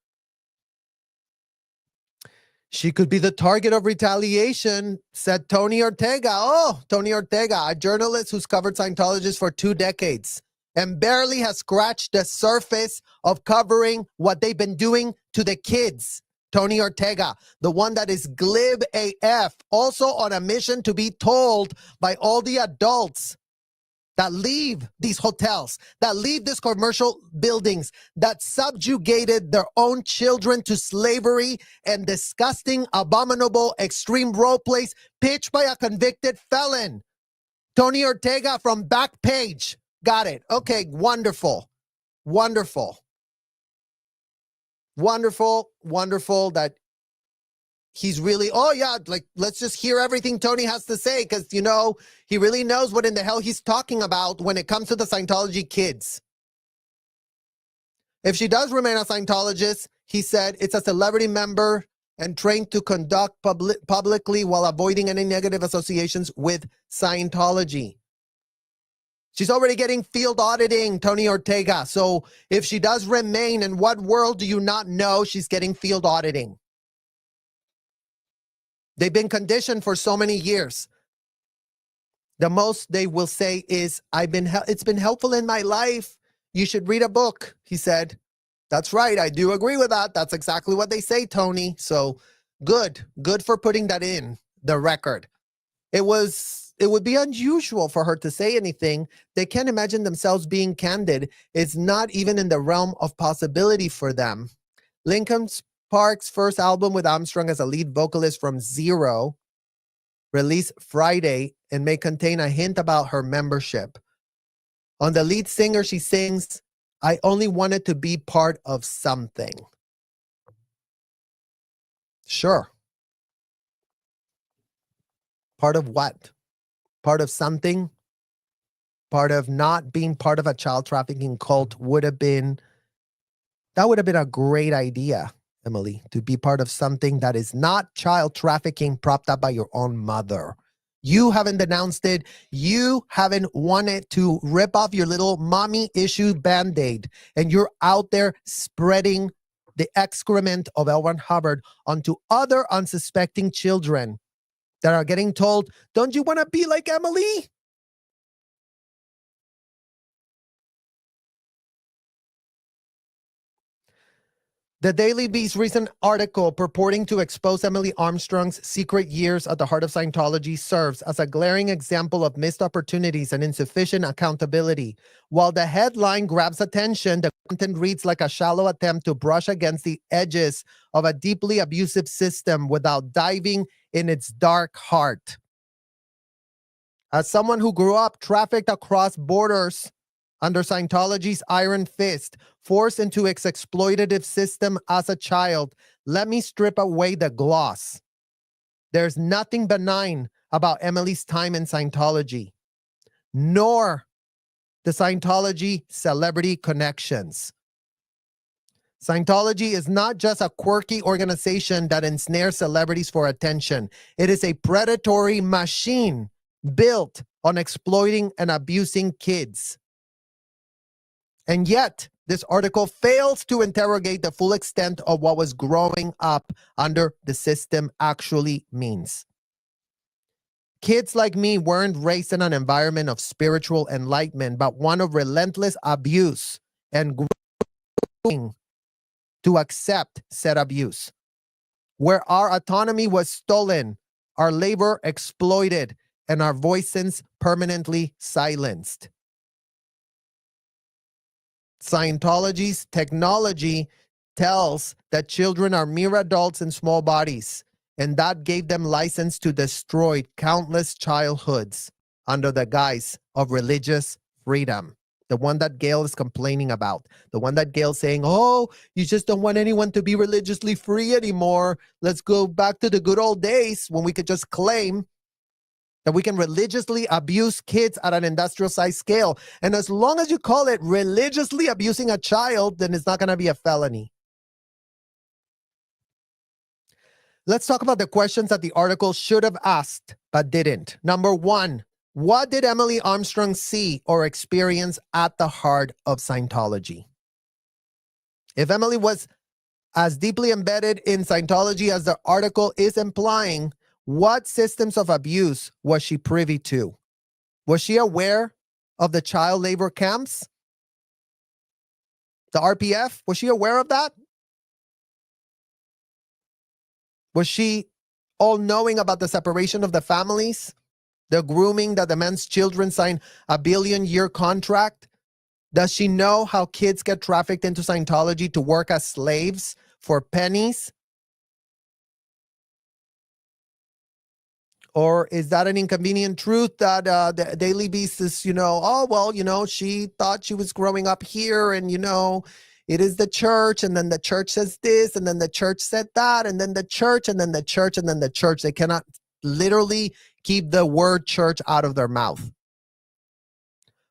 She could be the target of retaliation, said Tony Ortega. Oh, Tony Ortega, a journalist who's covered Scientologists for 2 decades and barely has scratched the surface of covering what they've been doing to the kids. Tony Ortega, the one that is glib AF, also on a mission to be told by all the adults that leave these hotels, that leave these commercial buildings, that subjugated their own children to slavery and disgusting, abominable, extreme role plays pitched by a convicted felon. Tony Ortega from Backpage. Got it. Okay, wonderful. Wonderful. Wonderful, wonderful that he's really, oh yeah, like, let's just hear everything Tony has to say because, you know, he really knows what in the hell he's talking about when it comes to the Scientology kids. If she does remain a Scientologist, he said, it's a celebrity member and trained to conduct publicly while avoiding any negative associations with Scientology. She's already getting field auditing, Tony Ortega. So if she does remain, in what world do you not know she's getting field auditing? They've been conditioned for so many years. The most they will say is, it's been helpful in my life. You should read a book, he said. That's right. I do agree with that. That's exactly what they say, Tony. So good for putting that in the record. It would be unusual for her to say anything. They can't imagine themselves being candid. It's not even in the realm of possibility for them. Lincoln Park's first album with Armstrong as a lead vocalist from Zero, released Friday, and may contain a hint about her membership. On the lead singer, she sings, I only wanted to be part of something. Sure. Part of what? Part of something? Part of not being part of a child trafficking cult would have been a great idea, Emily, to be part of something that is not child trafficking propped up by your own mother. You haven't denounced it. You haven't wanted to rip off your little mommy issue Band-Aid. And you're out there spreading the excrement of L Ron Hubbard onto other unsuspecting children that are getting told, don't you want to be like Emily? The Daily Beast's recent article purporting to expose Emily Armstrong's secret years at the heart of Scientology serves as a glaring example of missed opportunities and insufficient accountability. While the headline grabs attention, the content reads like a shallow attempt to brush against the edges of a deeply abusive system without diving in its dark heart. As someone who grew up trafficked across borders under Scientology's iron fist, forced into its exploitative system as a child, let me strip away the gloss. There's nothing benign about Emily's time in Scientology, nor the Scientology celebrity connections. Scientology is not just a quirky organization that ensnares celebrities for attention. It is a predatory machine built on exploiting and abusing kids. And yet, this article fails to interrogate the full extent of what was growing up under the system actually means. Kids like me weren't raised in an environment of spiritual enlightenment, but one of relentless abuse and growing to accept said abuse, where our autonomy was stolen, our labor exploited, and our voices permanently silenced. Scientology's technology tells that children are mere adults in small bodies, and that gave them license to destroy countless childhoods under the guise of religious freedom. The one that Gail is complaining about. The one that Gail's saying, oh, you just don't want anyone to be religiously free anymore. Let's go back to the good old days when we could just claim that we can religiously abuse kids at an industrial size scale. And as long as you call it religiously abusing a child, then it's not going to be a felony. Let's talk about the questions that the article should have asked, but didn't. Number one, what did Emily Armstrong see or experience at the heart of Scientology? If Emily was as deeply embedded in Scientology as the article is implying, what systems of abuse was she privy to? Was she aware of the child labor camps? The RPF? Was she aware of that? Was she all knowing about the separation of the families? The grooming that the men's children sign a billion-year contract? Does she know how kids get trafficked into Scientology to work as slaves for pennies? Or is that an inconvenient truth that the Daily Beast is, she thought she was growing up here and, it is the church, and then the church says this, and then the church said that, and then the church, and then the church, and then the church. They cannot literally keep the word church out of their mouth.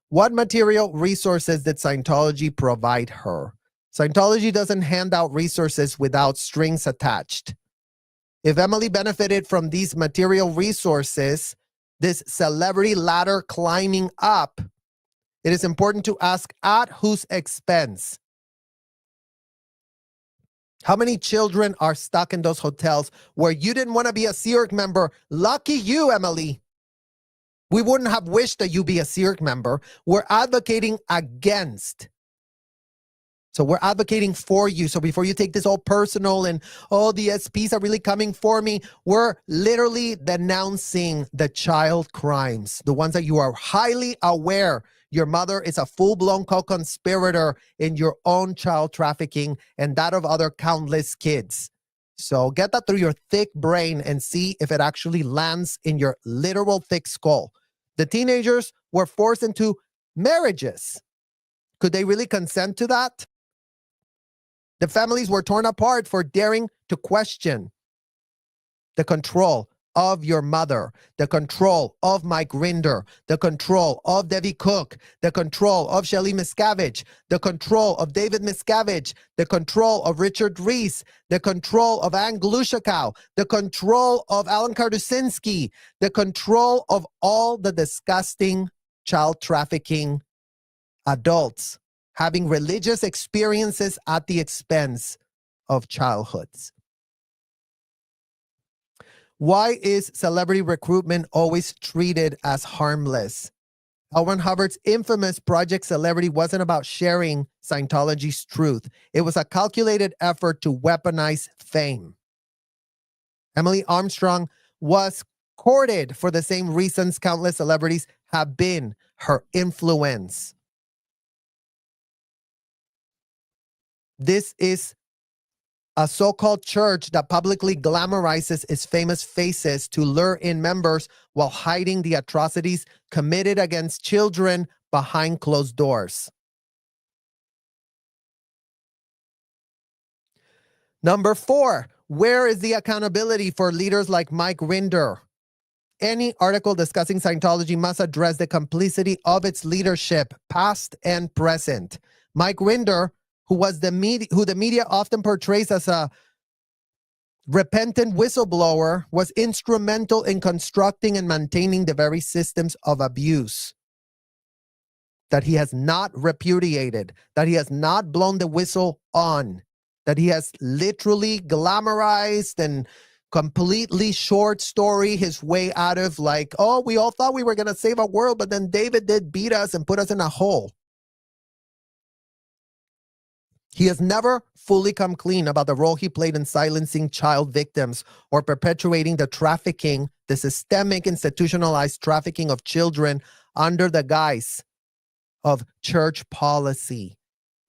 What material resources did Scientology provide her? Scientology doesn't hand out resources without strings attached. If Emily benefited from these material resources, this celebrity ladder climbing up, it is important to ask at whose expense. How many children are stuck in those hotels where you didn't want to be a CIRC member? Lucky you, Emily. We wouldn't have wished that you be a CIRC member. We're advocating against. So we're advocating for you. So before you take this all personal and, the SPs are really coming for me, we're literally denouncing the child crimes, the ones that you are highly aware your mother is a full-blown co-conspirator in your own child trafficking and that of other countless kids. So get that through your thick brain and see if it actually lands in your literal thick skull. The teenagers were forced into marriages. Could they really consent to that? The families were torn apart for daring to question the control of your mother, the control of Mike Rinder, the control of Debbie Cook, the control of Shelly Miscavige, the control of David Miscavige, the control of Richard Reese, the control of Ann Glushakow, the control of Alan Kardusinski, the control of all the disgusting child trafficking adults having religious experiences at the expense of childhoods. Why is celebrity recruitment always treated as harmless? L Ron Hubbards' infamous Project Celebrity wasn't about sharing Scientology's truth. It was a calculated effort to weaponize fame. Emily Armstrong was courted for the same reasons countless celebrities have been: her influence. This is a so-called church that publicly glamorizes its famous faces to lure in members while hiding the atrocities committed against children behind closed doors. Number 4, where is the accountability for leaders like Mike Rinder? Any article discussing Scientology must address the complicity of its leadership, past and present. Mike Rinder, who the media often portrays as a repentant whistleblower, was instrumental in constructing and maintaining the very systems of abuse that he has not repudiated, that he has not blown the whistle on, that he has literally glamorized and completely short story his way out of, like, we all thought we were going to save our world, but then David did beat us and put us in a hole. He has never fully come clean about the role he played in silencing child victims or perpetuating the trafficking, the systemic institutionalized trafficking of children under the guise of church policy.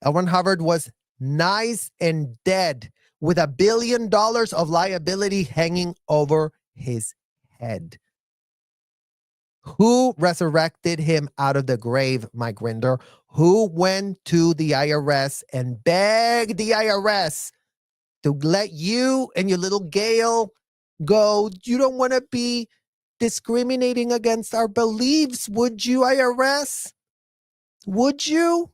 L Ron Hubbard was nice and dead with $1 billion of liability hanging over his head. Who resurrected him out of the grave, Mike Rinder? Who went to the IRS and begged the IRS to let you and your little Gail go? You don't want to be discriminating against our beliefs, would you, IRS? Would you?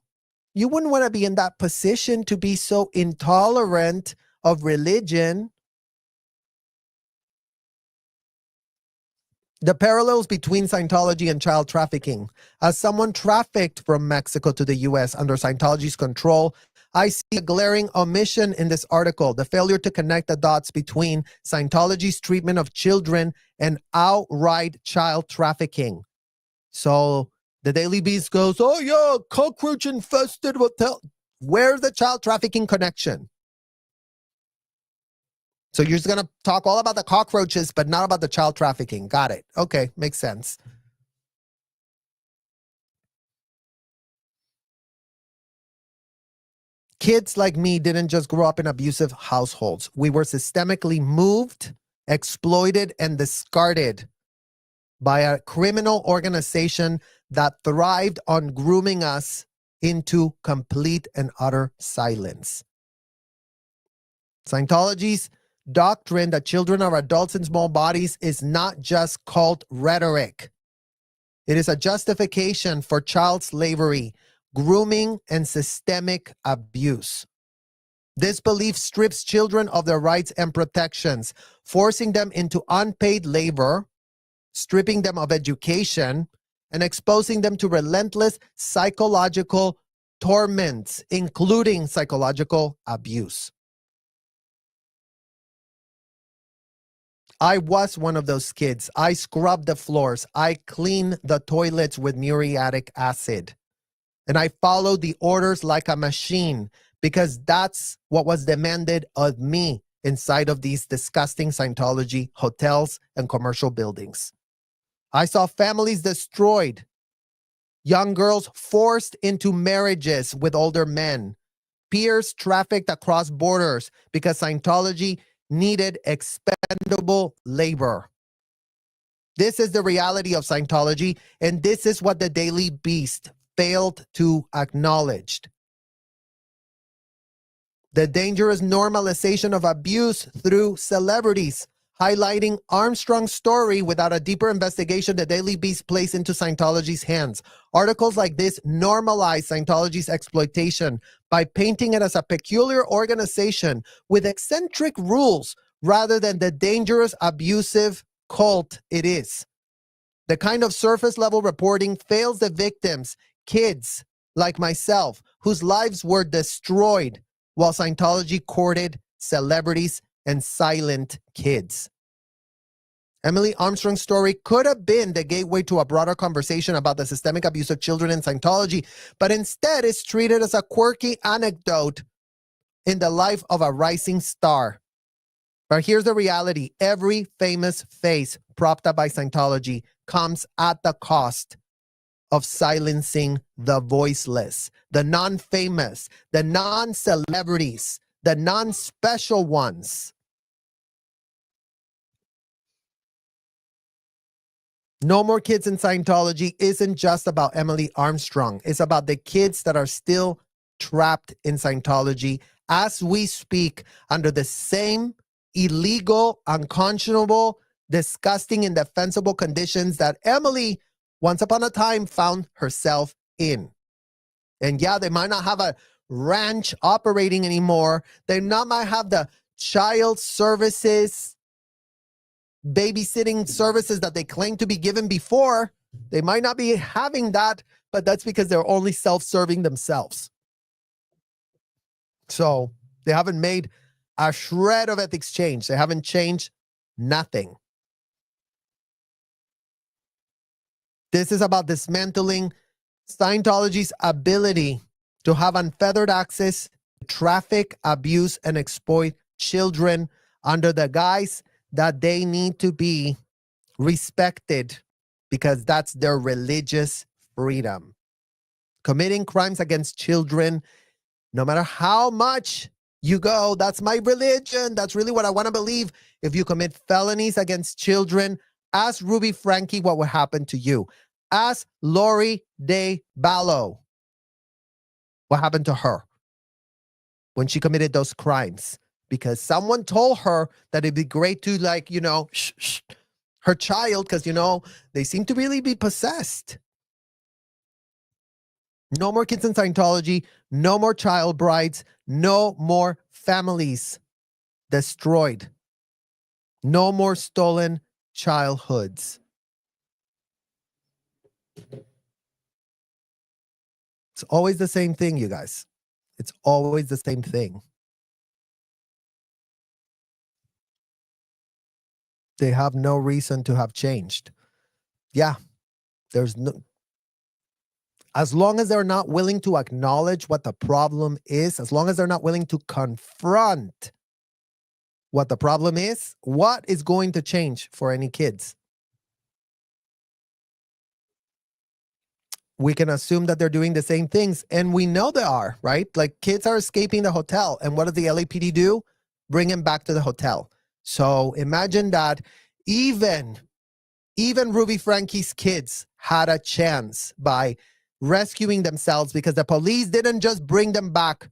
You wouldn't want to be in that position to be so intolerant of religion. The parallels between Scientology and child trafficking. As someone trafficked from Mexico to the US under Scientology's control, I see a glaring omission in this article, the failure to connect the dots between Scientology's treatment of children and outright child trafficking. So the Daily Beast goes, oh yeah, cockroach infested hotel. Where's the child trafficking connection? So you're just going to talk all about the cockroaches, but not about the child trafficking. Got it. Okay, makes sense. Kids like me didn't just grow up in abusive households. We were systemically moved, exploited, and discarded by a criminal organization that thrived on grooming us into complete and utter silence. Scientology's doctrine that children are adults in small bodies is not just cult rhetoric. It is a justification for child slavery, grooming, and systemic abuse. This belief strips children of their rights and protections, forcing them into unpaid labor, stripping them of education, and exposing them to relentless psychological torments, including psychological abuse. I was one of those kids. I scrubbed the floors. I cleaned the toilets with muriatic acid. And I followed the orders like a machine because that's what was demanded of me inside of these disgusting Scientology hotels and commercial buildings. I saw families destroyed, young girls forced into marriages with older men, peers trafficked across borders because Scientology needed expendable labor. This is the reality of Scientology, and this is what the Daily Beast failed to acknowledge. The dangerous normalization of abuse through celebrities, highlighting Armstrong's story without a deeper investigation the Daily Beast placed into Scientology's hands. Articles like this normalize Scientology's exploitation by painting it as a peculiar organization with eccentric rules rather than the dangerous, abusive cult it is. The kind of surface level reporting fails the victims, kids like myself, whose lives were destroyed while Scientology courted celebrities and silent kids. Emily Armstrong's story could have been the gateway to a broader conversation about the systemic abuse of children in Scientology, but instead is treated as a quirky anecdote in the life of a rising star. But here's the reality. Every famous face propped up by Scientology comes at the cost of silencing the voiceless, the non-famous, the non-celebrities, the non-special ones. No More Kids in Scientology isn't just about Emily Armstrong. It's about the kids that are still trapped in Scientology as we speak under the same illegal, unconscionable, disgusting, indefensible conditions that Emily once upon a time found herself in. And yeah, they might not have a ranch operating anymore. They might have the child services, babysitting services that they claim to be given before. They might not be having that, but that's because they're only self-serving themselves. So they haven't made a shred of ethics change. They haven't changed nothing. This is about dismantling Scientology's ability to have unfettered access to traffic, abuse, and exploit children under the guise that they need to be respected because that's their religious freedom. Committing crimes against children, no matter how much You go, that's my religion. That's really what I want to believe. If you commit felonies against children, ask Ruby Frankie what would happen to you. Ask Lori De Ballo what happened to her when she committed those crimes. Because someone told her that it'd be great to, like, shh, her child, because, they seem to really be possessed. No more kids in Scientology. No more child brides. No more families destroyed. No more stolen childhoods. It's always the same thing, you guys. It's always the same thing. They have no reason to have changed. Yeah, there's no. As long as they're not willing to acknowledge what the problem is, as long as they're not willing to confront what the problem is, what is going to change for any kids? We can assume that they're doing the same things, and we know they are, right? Like, kids are escaping the hotel, and what does the LAPD do? Bring them back to the hotel. So imagine that even Ruby Frankie's kids had a chance by rescuing themselves because the police didn't just bring them back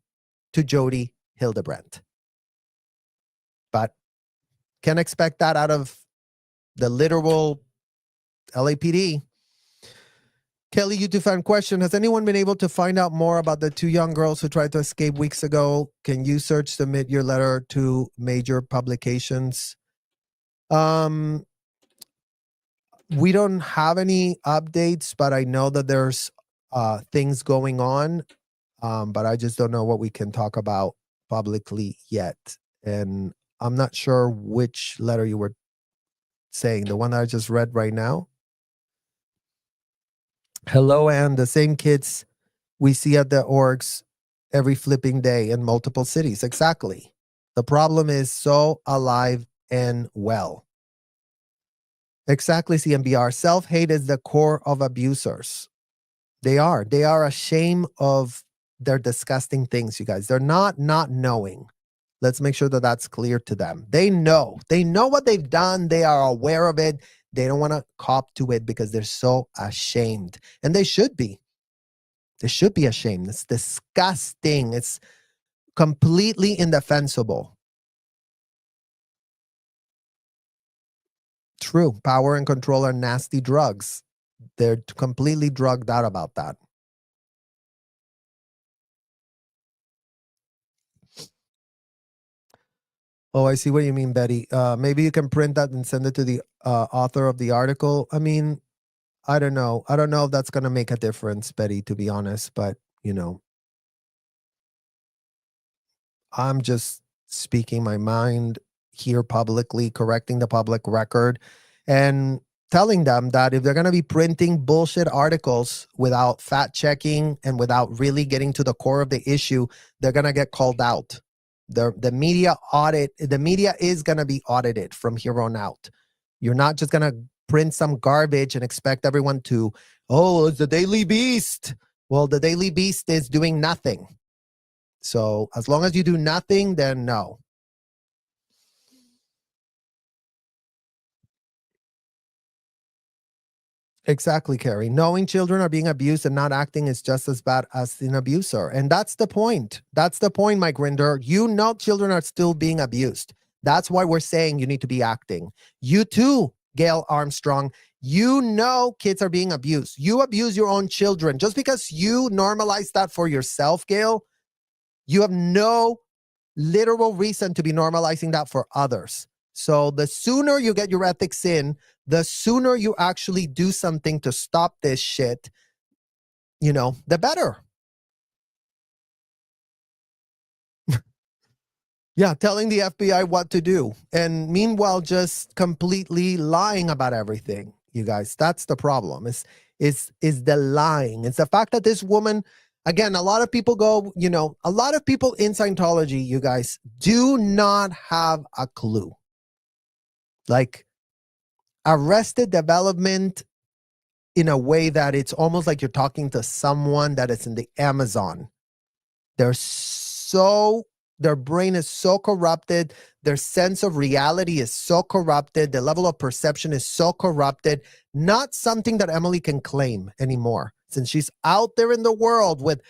to Jody Hildebrandt. But can't expect that out of the literal LAPD. Kelly YouTube question: has anyone been able to find out more about the two young girls who tried to escape weeks ago? Can you submit your letter to major publications? We don't have any updates, but I know that there's things going on, but I just don't know what we can talk about publicly yet. And I'm not sure which letter you were saying, the one that I just read right now. Hello, Anne. The same kids we see at the orgs every flipping day in multiple cities. Exactly. The problem is so alive and well. Exactly, CMBR. Self-hate is the core of abusers. They are ashamed of their disgusting things, you guys. They're not knowing. Let's make sure that that's clear to them. They know what they've done. They are aware of it. They don't want to cop to it because they're so ashamed. And they should be. They should be ashamed. It's disgusting. It's completely indefensible. True. Power and control are nasty drugs. They're completely drugged out about that. Oh, I see what you mean, Betty. Maybe you can print that and send it to the author of the article. I mean, I don't know. I don't know if that's going to make a difference, Betty, to be honest. But, I'm just speaking my mind here publicly, correcting the public record, and telling them that if they're going to be printing bullshit articles without fact checking and without really getting to the core of the issue, they're going to get called out. The media is going to be audited from here on out. You're not just going to print some garbage and expect everyone to, it's the Daily Beast. Well, the Daily Beast is doing nothing. So as long as you do nothing, then no. Exactly, Carrie. Knowing children are being abused and not acting is just as bad as an abuser. And that's the point. That's the point, Mike Rinder. You know children are still being abused. That's why we're saying you need to be acting. You too, Gail Armstrong. You know kids are being abused. You abuse your own children. Just because you normalize that for yourself, Gail, you have no literal reason to be normalizing that for others. So the sooner you get your ethics in, the sooner you actually do something to stop this shit, the better. Yeah, telling the FBI what to do. And meanwhile, just completely lying about everything, you guys. That's the problem. Is the lying. It's the fact that this woman, again, a lot of people go, a lot of people in Scientology, you guys, do not have a clue. Like, Arrested Development in a way that it's almost like you're talking to someone that is in the Amazon. They're so Their brain is so corrupted. Their sense of reality is so corrupted. The level of perception is so corrupted. Not something that Emily can claim anymore, since she's out there in the world with,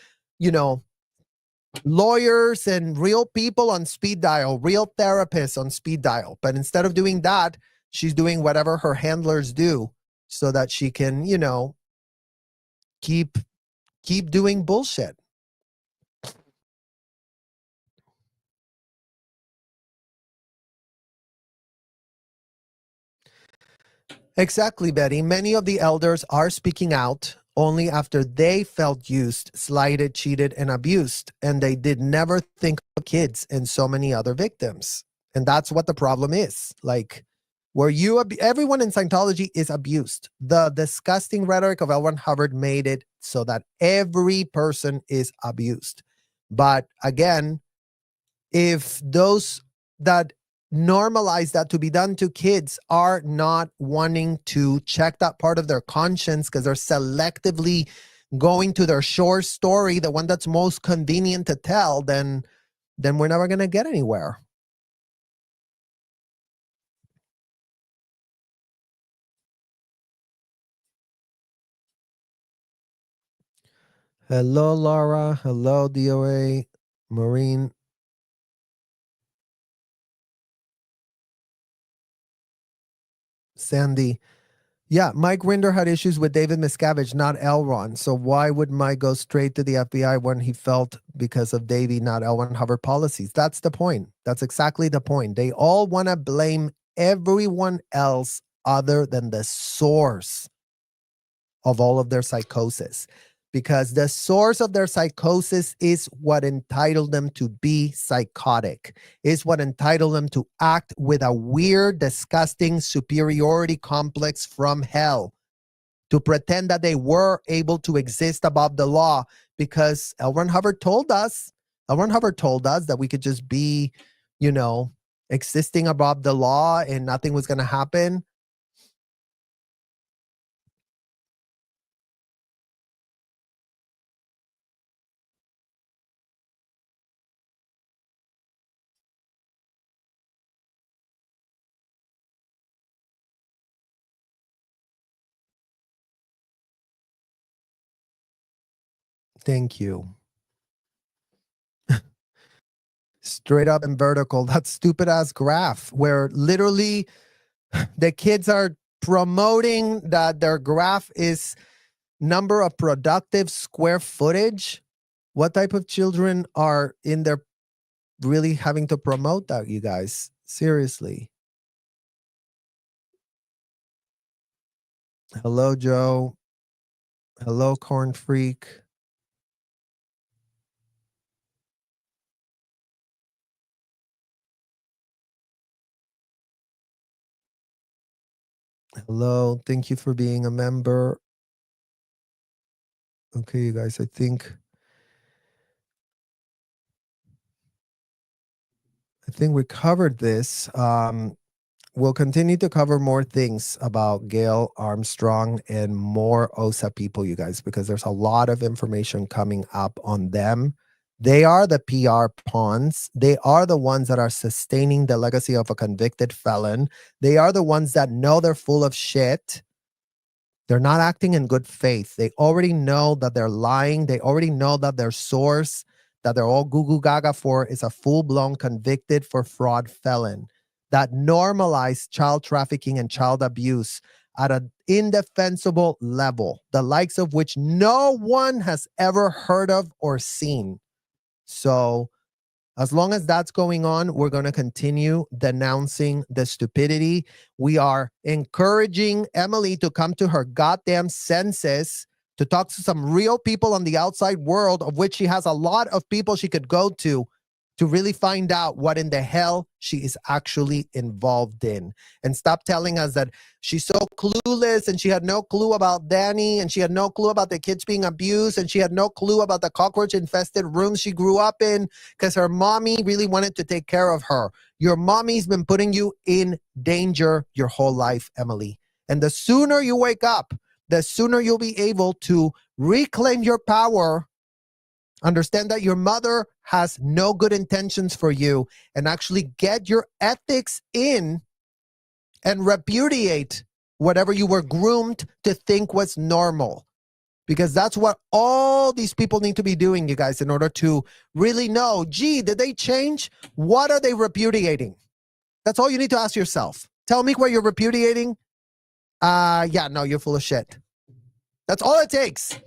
lawyers and real people on speed dial, real therapists on speed dial. But instead of doing that, she's doing whatever her handlers do so that she can, keep doing bullshit. Exactly, Betty. Many of the elders are speaking out only after they felt used, slighted, cheated, and abused. And they did never think of kids and so many other victims. And that's what the problem is. Like, everyone in Scientology is abused. The disgusting rhetoric of L Ron Hubbard made it so that every person is abused. But again, if those that normalize that to be done to kids are not wanting to check that part of their conscience because they're selectively going to their short story, the one that's most convenient to tell, then we're never going to get anywhere. Hello, Laura. Hello, DOA. Maureen. Sandy. Yeah, Mike Rinder had issues with David Miscavige, not L Ron. So why would Mike go straight to the FBI when he felt because of Davey, not L Ron Hubbard policies? That's the point. That's exactly the point. They all want to blame everyone else other than the source of all of their psychosis. Because the source of their psychosis is what entitled them to be psychotic, is what entitled them to act with a weird, disgusting superiority complex from hell, to pretend that they were able to exist above the law. Because L Ron Hubbard told us that we could just be, existing above the law and nothing was going to happen. Thank you. Straight up and vertical. That stupid ass graph where literally the kids are promoting that their graph is number of productive square footage. What type of children are in there really having to promote that, you guys? Seriously. Hello, Joe. Hello, Corn Freak. Hello. Thank you for being a member. Okay, you guys, I think we covered this. We'll continue to cover more things about Gail Armstrong and more OSA people, you guys, because there's a lot of information coming up on them. They are the PR pawns. They are the ones that are sustaining the legacy of a convicted felon. They are the ones that know they're full of shit. They're not acting in good faith. They already know that they're lying. They already know that their source that they're all goo goo gaga for is a full-blown convicted for fraud felon that normalized child trafficking and child abuse at an indefensible level, the likes of which no one has ever heard of or seen. So as long as that's going on, we're going to continue denouncing the stupidity. We are encouraging Emily to come to her goddamn senses, to talk to some real people on the outside world, of which she has a lot of people she could go to really find out what in the hell she is actually involved in. And stop telling us that she's so clueless and she had no clue about Danny and she had no clue about the kids being abused and she had no clue about the cockroach infested room she grew up in because her mommy really wanted to take care of her. Your mommy's been putting you in danger your whole life, Emily. And the sooner you wake up, the sooner you'll be able to reclaim your power Understand that your mother has no good intentions for you, and actually get your ethics in and repudiate whatever you were groomed to think was normal. Because that's what all these people need to be doing, you guys, in order to really know, gee, did they change? What are they repudiating? That's all you need to ask yourself. Tell me what you're repudiating. Yeah, no, you're full of shit. That's all it takes.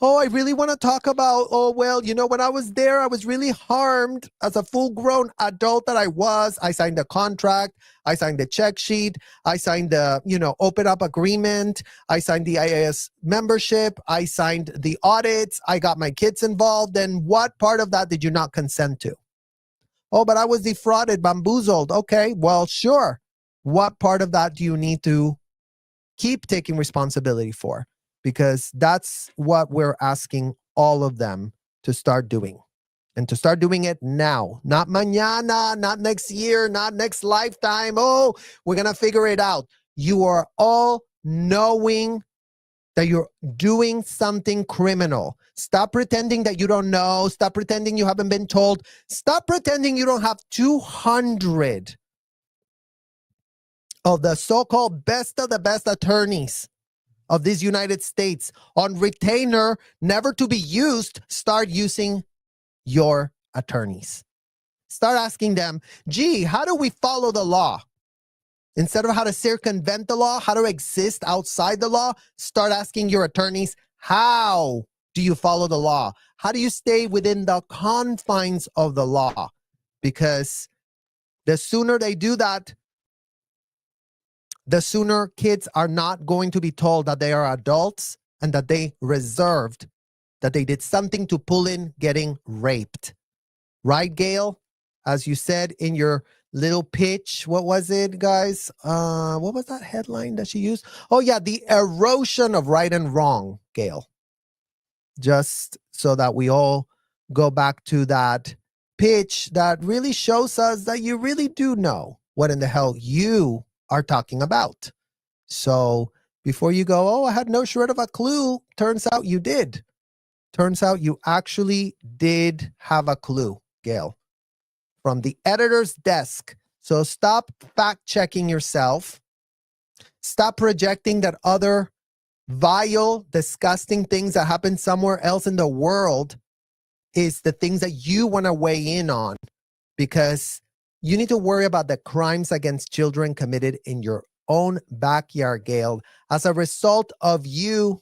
Oh, I really want to talk about, oh, well, when I was there, I was really harmed as a full-grown adult that I was. I signed a contract. I signed the check sheet. I signed the, open up agreement. I signed the IAS membership. I signed the audits. I got my kids involved. Then what part of that did you not consent to? Oh, but I was defrauded, bamboozled. Okay, well, sure. What part of that do you need to keep taking responsibility for? Because that's what we're asking all of them to start doing. And to start doing it now. Not mañana, not next year, not next lifetime. Oh, we're going to figure it out. You are all knowing that you're doing something criminal. Stop pretending that you don't know. Stop pretending you haven't been told. Stop pretending you don't have 200 of the so-called best of the best attorneys of these United States on retainer, never to be used. Start using your attorneys. Start asking them, gee, how do we follow the law? Instead of how to circumvent the law, how to exist outside the law, start asking your attorneys, how do you follow the law? How do you stay within the confines of the law? Because the sooner they do that, the sooner kids are not going to be told that they are adults and that they reserved, that they did something to pull in getting raped. Right, Gail? As you said in your little pitch, what was it, guys? What was that headline that she used? Oh, yeah, the erosion of right and wrong, Gail. Just so that we all go back to that pitch that really shows us that you really do know what in the hell you are talking about. So before you go, oh, I had no shred of a clue. Turns out you did. Turns out you actually did have a clue, Gail, from the editor's desk. So stop fact checking yourself. Stop projecting that other vile, disgusting things that happen somewhere else in the world is the things that you want to weigh in on, because you need to worry about the crimes against children committed in your own backyard, Gail, as a result of you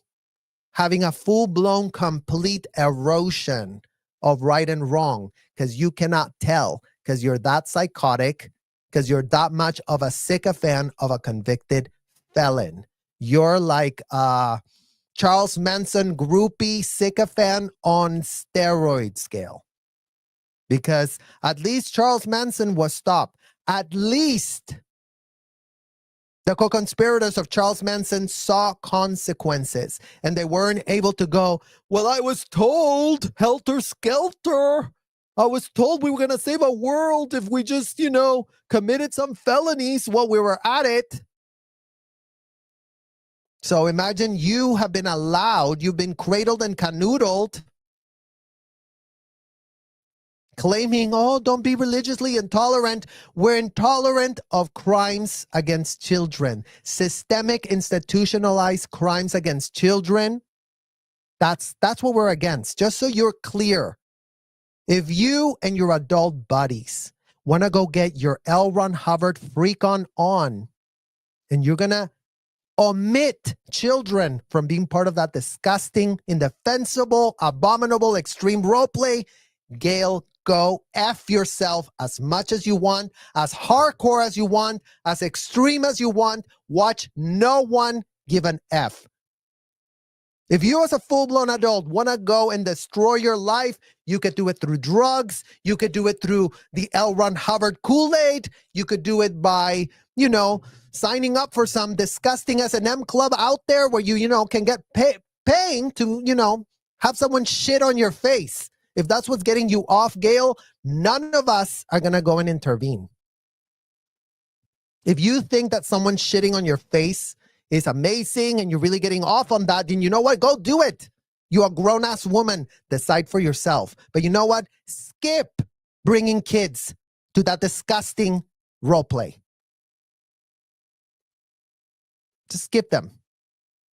having a full-blown, complete erosion of right and wrong, because you cannot tell, because you're that psychotic, because you're that much of a sycophant of a convicted felon. You're like a Charles Manson groupie sycophant on steroids, Gail. Because at least Charles Manson was stopped. At least the co-conspirators of Charles Manson saw consequences, and they weren't able to go, well, I was told, helter-skelter. I was told we were going to save a world if we just, committed some felonies while we were at it. So imagine you have been allowed, you've been cradled and canoodled, claiming, oh, don't be religiously intolerant. We're intolerant of crimes against children. Systemic, institutionalized crimes against children. That's what we're against. Just so you're clear. If you and your adult buddies want to go get your L Ron Hubbard freak on, and you're going to omit children from being part of that disgusting, indefensible, abominable, extreme role play, Gail, go F yourself as much as you want, as hardcore as you want, as extreme as you want. Watch no one give an F. If you as a full-blown adult want to go and destroy your life, you could do it through drugs. You could do it through the L Ron Hubbard Kool-Aid. You could do it by, signing up for some disgusting S&M club out there where you can get paying to, have someone shit on your face. If that's what's getting you off, Gail, none of us are going to go and intervene. If you think that someone shitting on your face is amazing and you're really getting off on that, then you know what? Go do it. You're a grown-ass woman. Decide for yourself. But you know what? Skip bringing kids to that disgusting role play. Just skip them.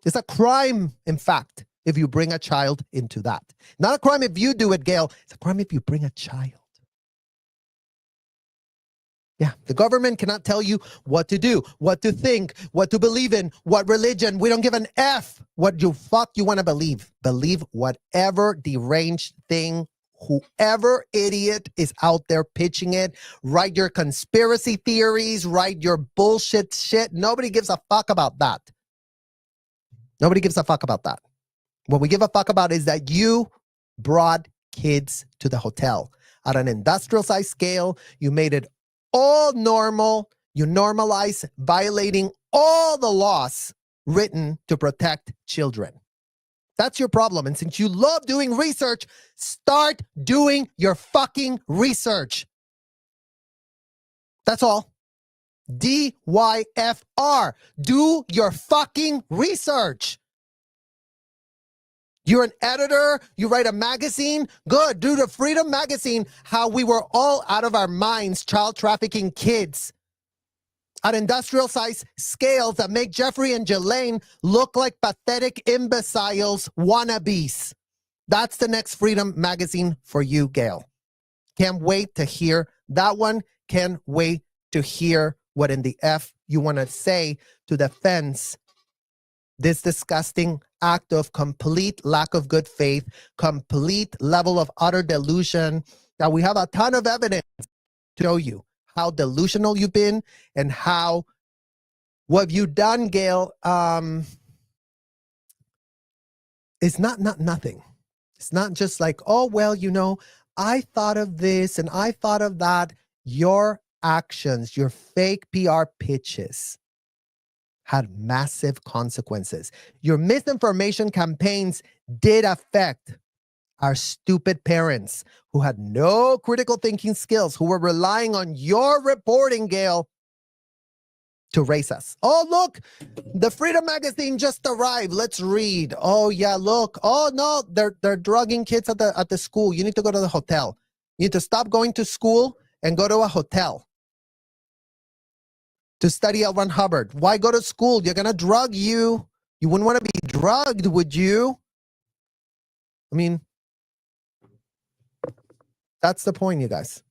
It's a crime, in fact, if you bring a child into that. Not a crime if you do it, Gail. It's a crime if you bring a child. Yeah, the government cannot tell you what to do, what to think, what to believe in, what religion. We don't give an F what you want to believe. Believe whatever deranged thing, whoever idiot is out there pitching it. Write your conspiracy theories, write your bullshit shit. Nobody gives a fuck about that. Nobody gives a fuck about that. What we give a fuck about is that you brought kids to the hotel at an industrial size scale. You made it all normal. You normalize violating all the laws written to protect children. That's your problem. And since you love doing research, start doing your fucking research. That's all. DYFR. Do your fucking research. You're an editor, you write a magazine, good. Do the Freedom magazine, how we were all out of our minds child trafficking kids at industrial size scales that make Jeffrey and Jelaine look like pathetic imbeciles, wannabes. That's the next Freedom magazine for you, Gail. Can't wait to hear that one. Can't wait to hear what in the F you want to say to defend this disgusting act of complete lack of good faith, complete level of utter delusion, that we have a ton of evidence to show you how delusional you've been and how what have you done, Gail, is nothing. It's not just like, oh, well, you know, I thought of this and I thought of that. Your actions, your fake PR pitches had massive consequences. Your misinformation campaigns did affect our stupid parents who had no critical thinking skills, who were relying on your reporting, Gail, to raise us. Oh, look, the Freedom magazine just arrived. Let's read. Oh, yeah, look. Oh, no, they're drugging kids at the school. You need to go to the hotel. You need to stop going to school and go to a hotel to study L Ron Hubbards. Why go to school? You're going to drug you. You wouldn't want to be drugged, would you? I mean, that's the point, you guys.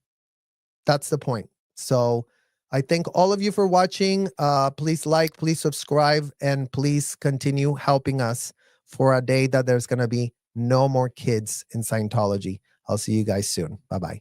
That's the point. So I thank all of you for watching. Please like, please subscribe, and please continue helping us for a day that there's going to be no more kids in Scientology. I'll see you guys soon. Bye-bye.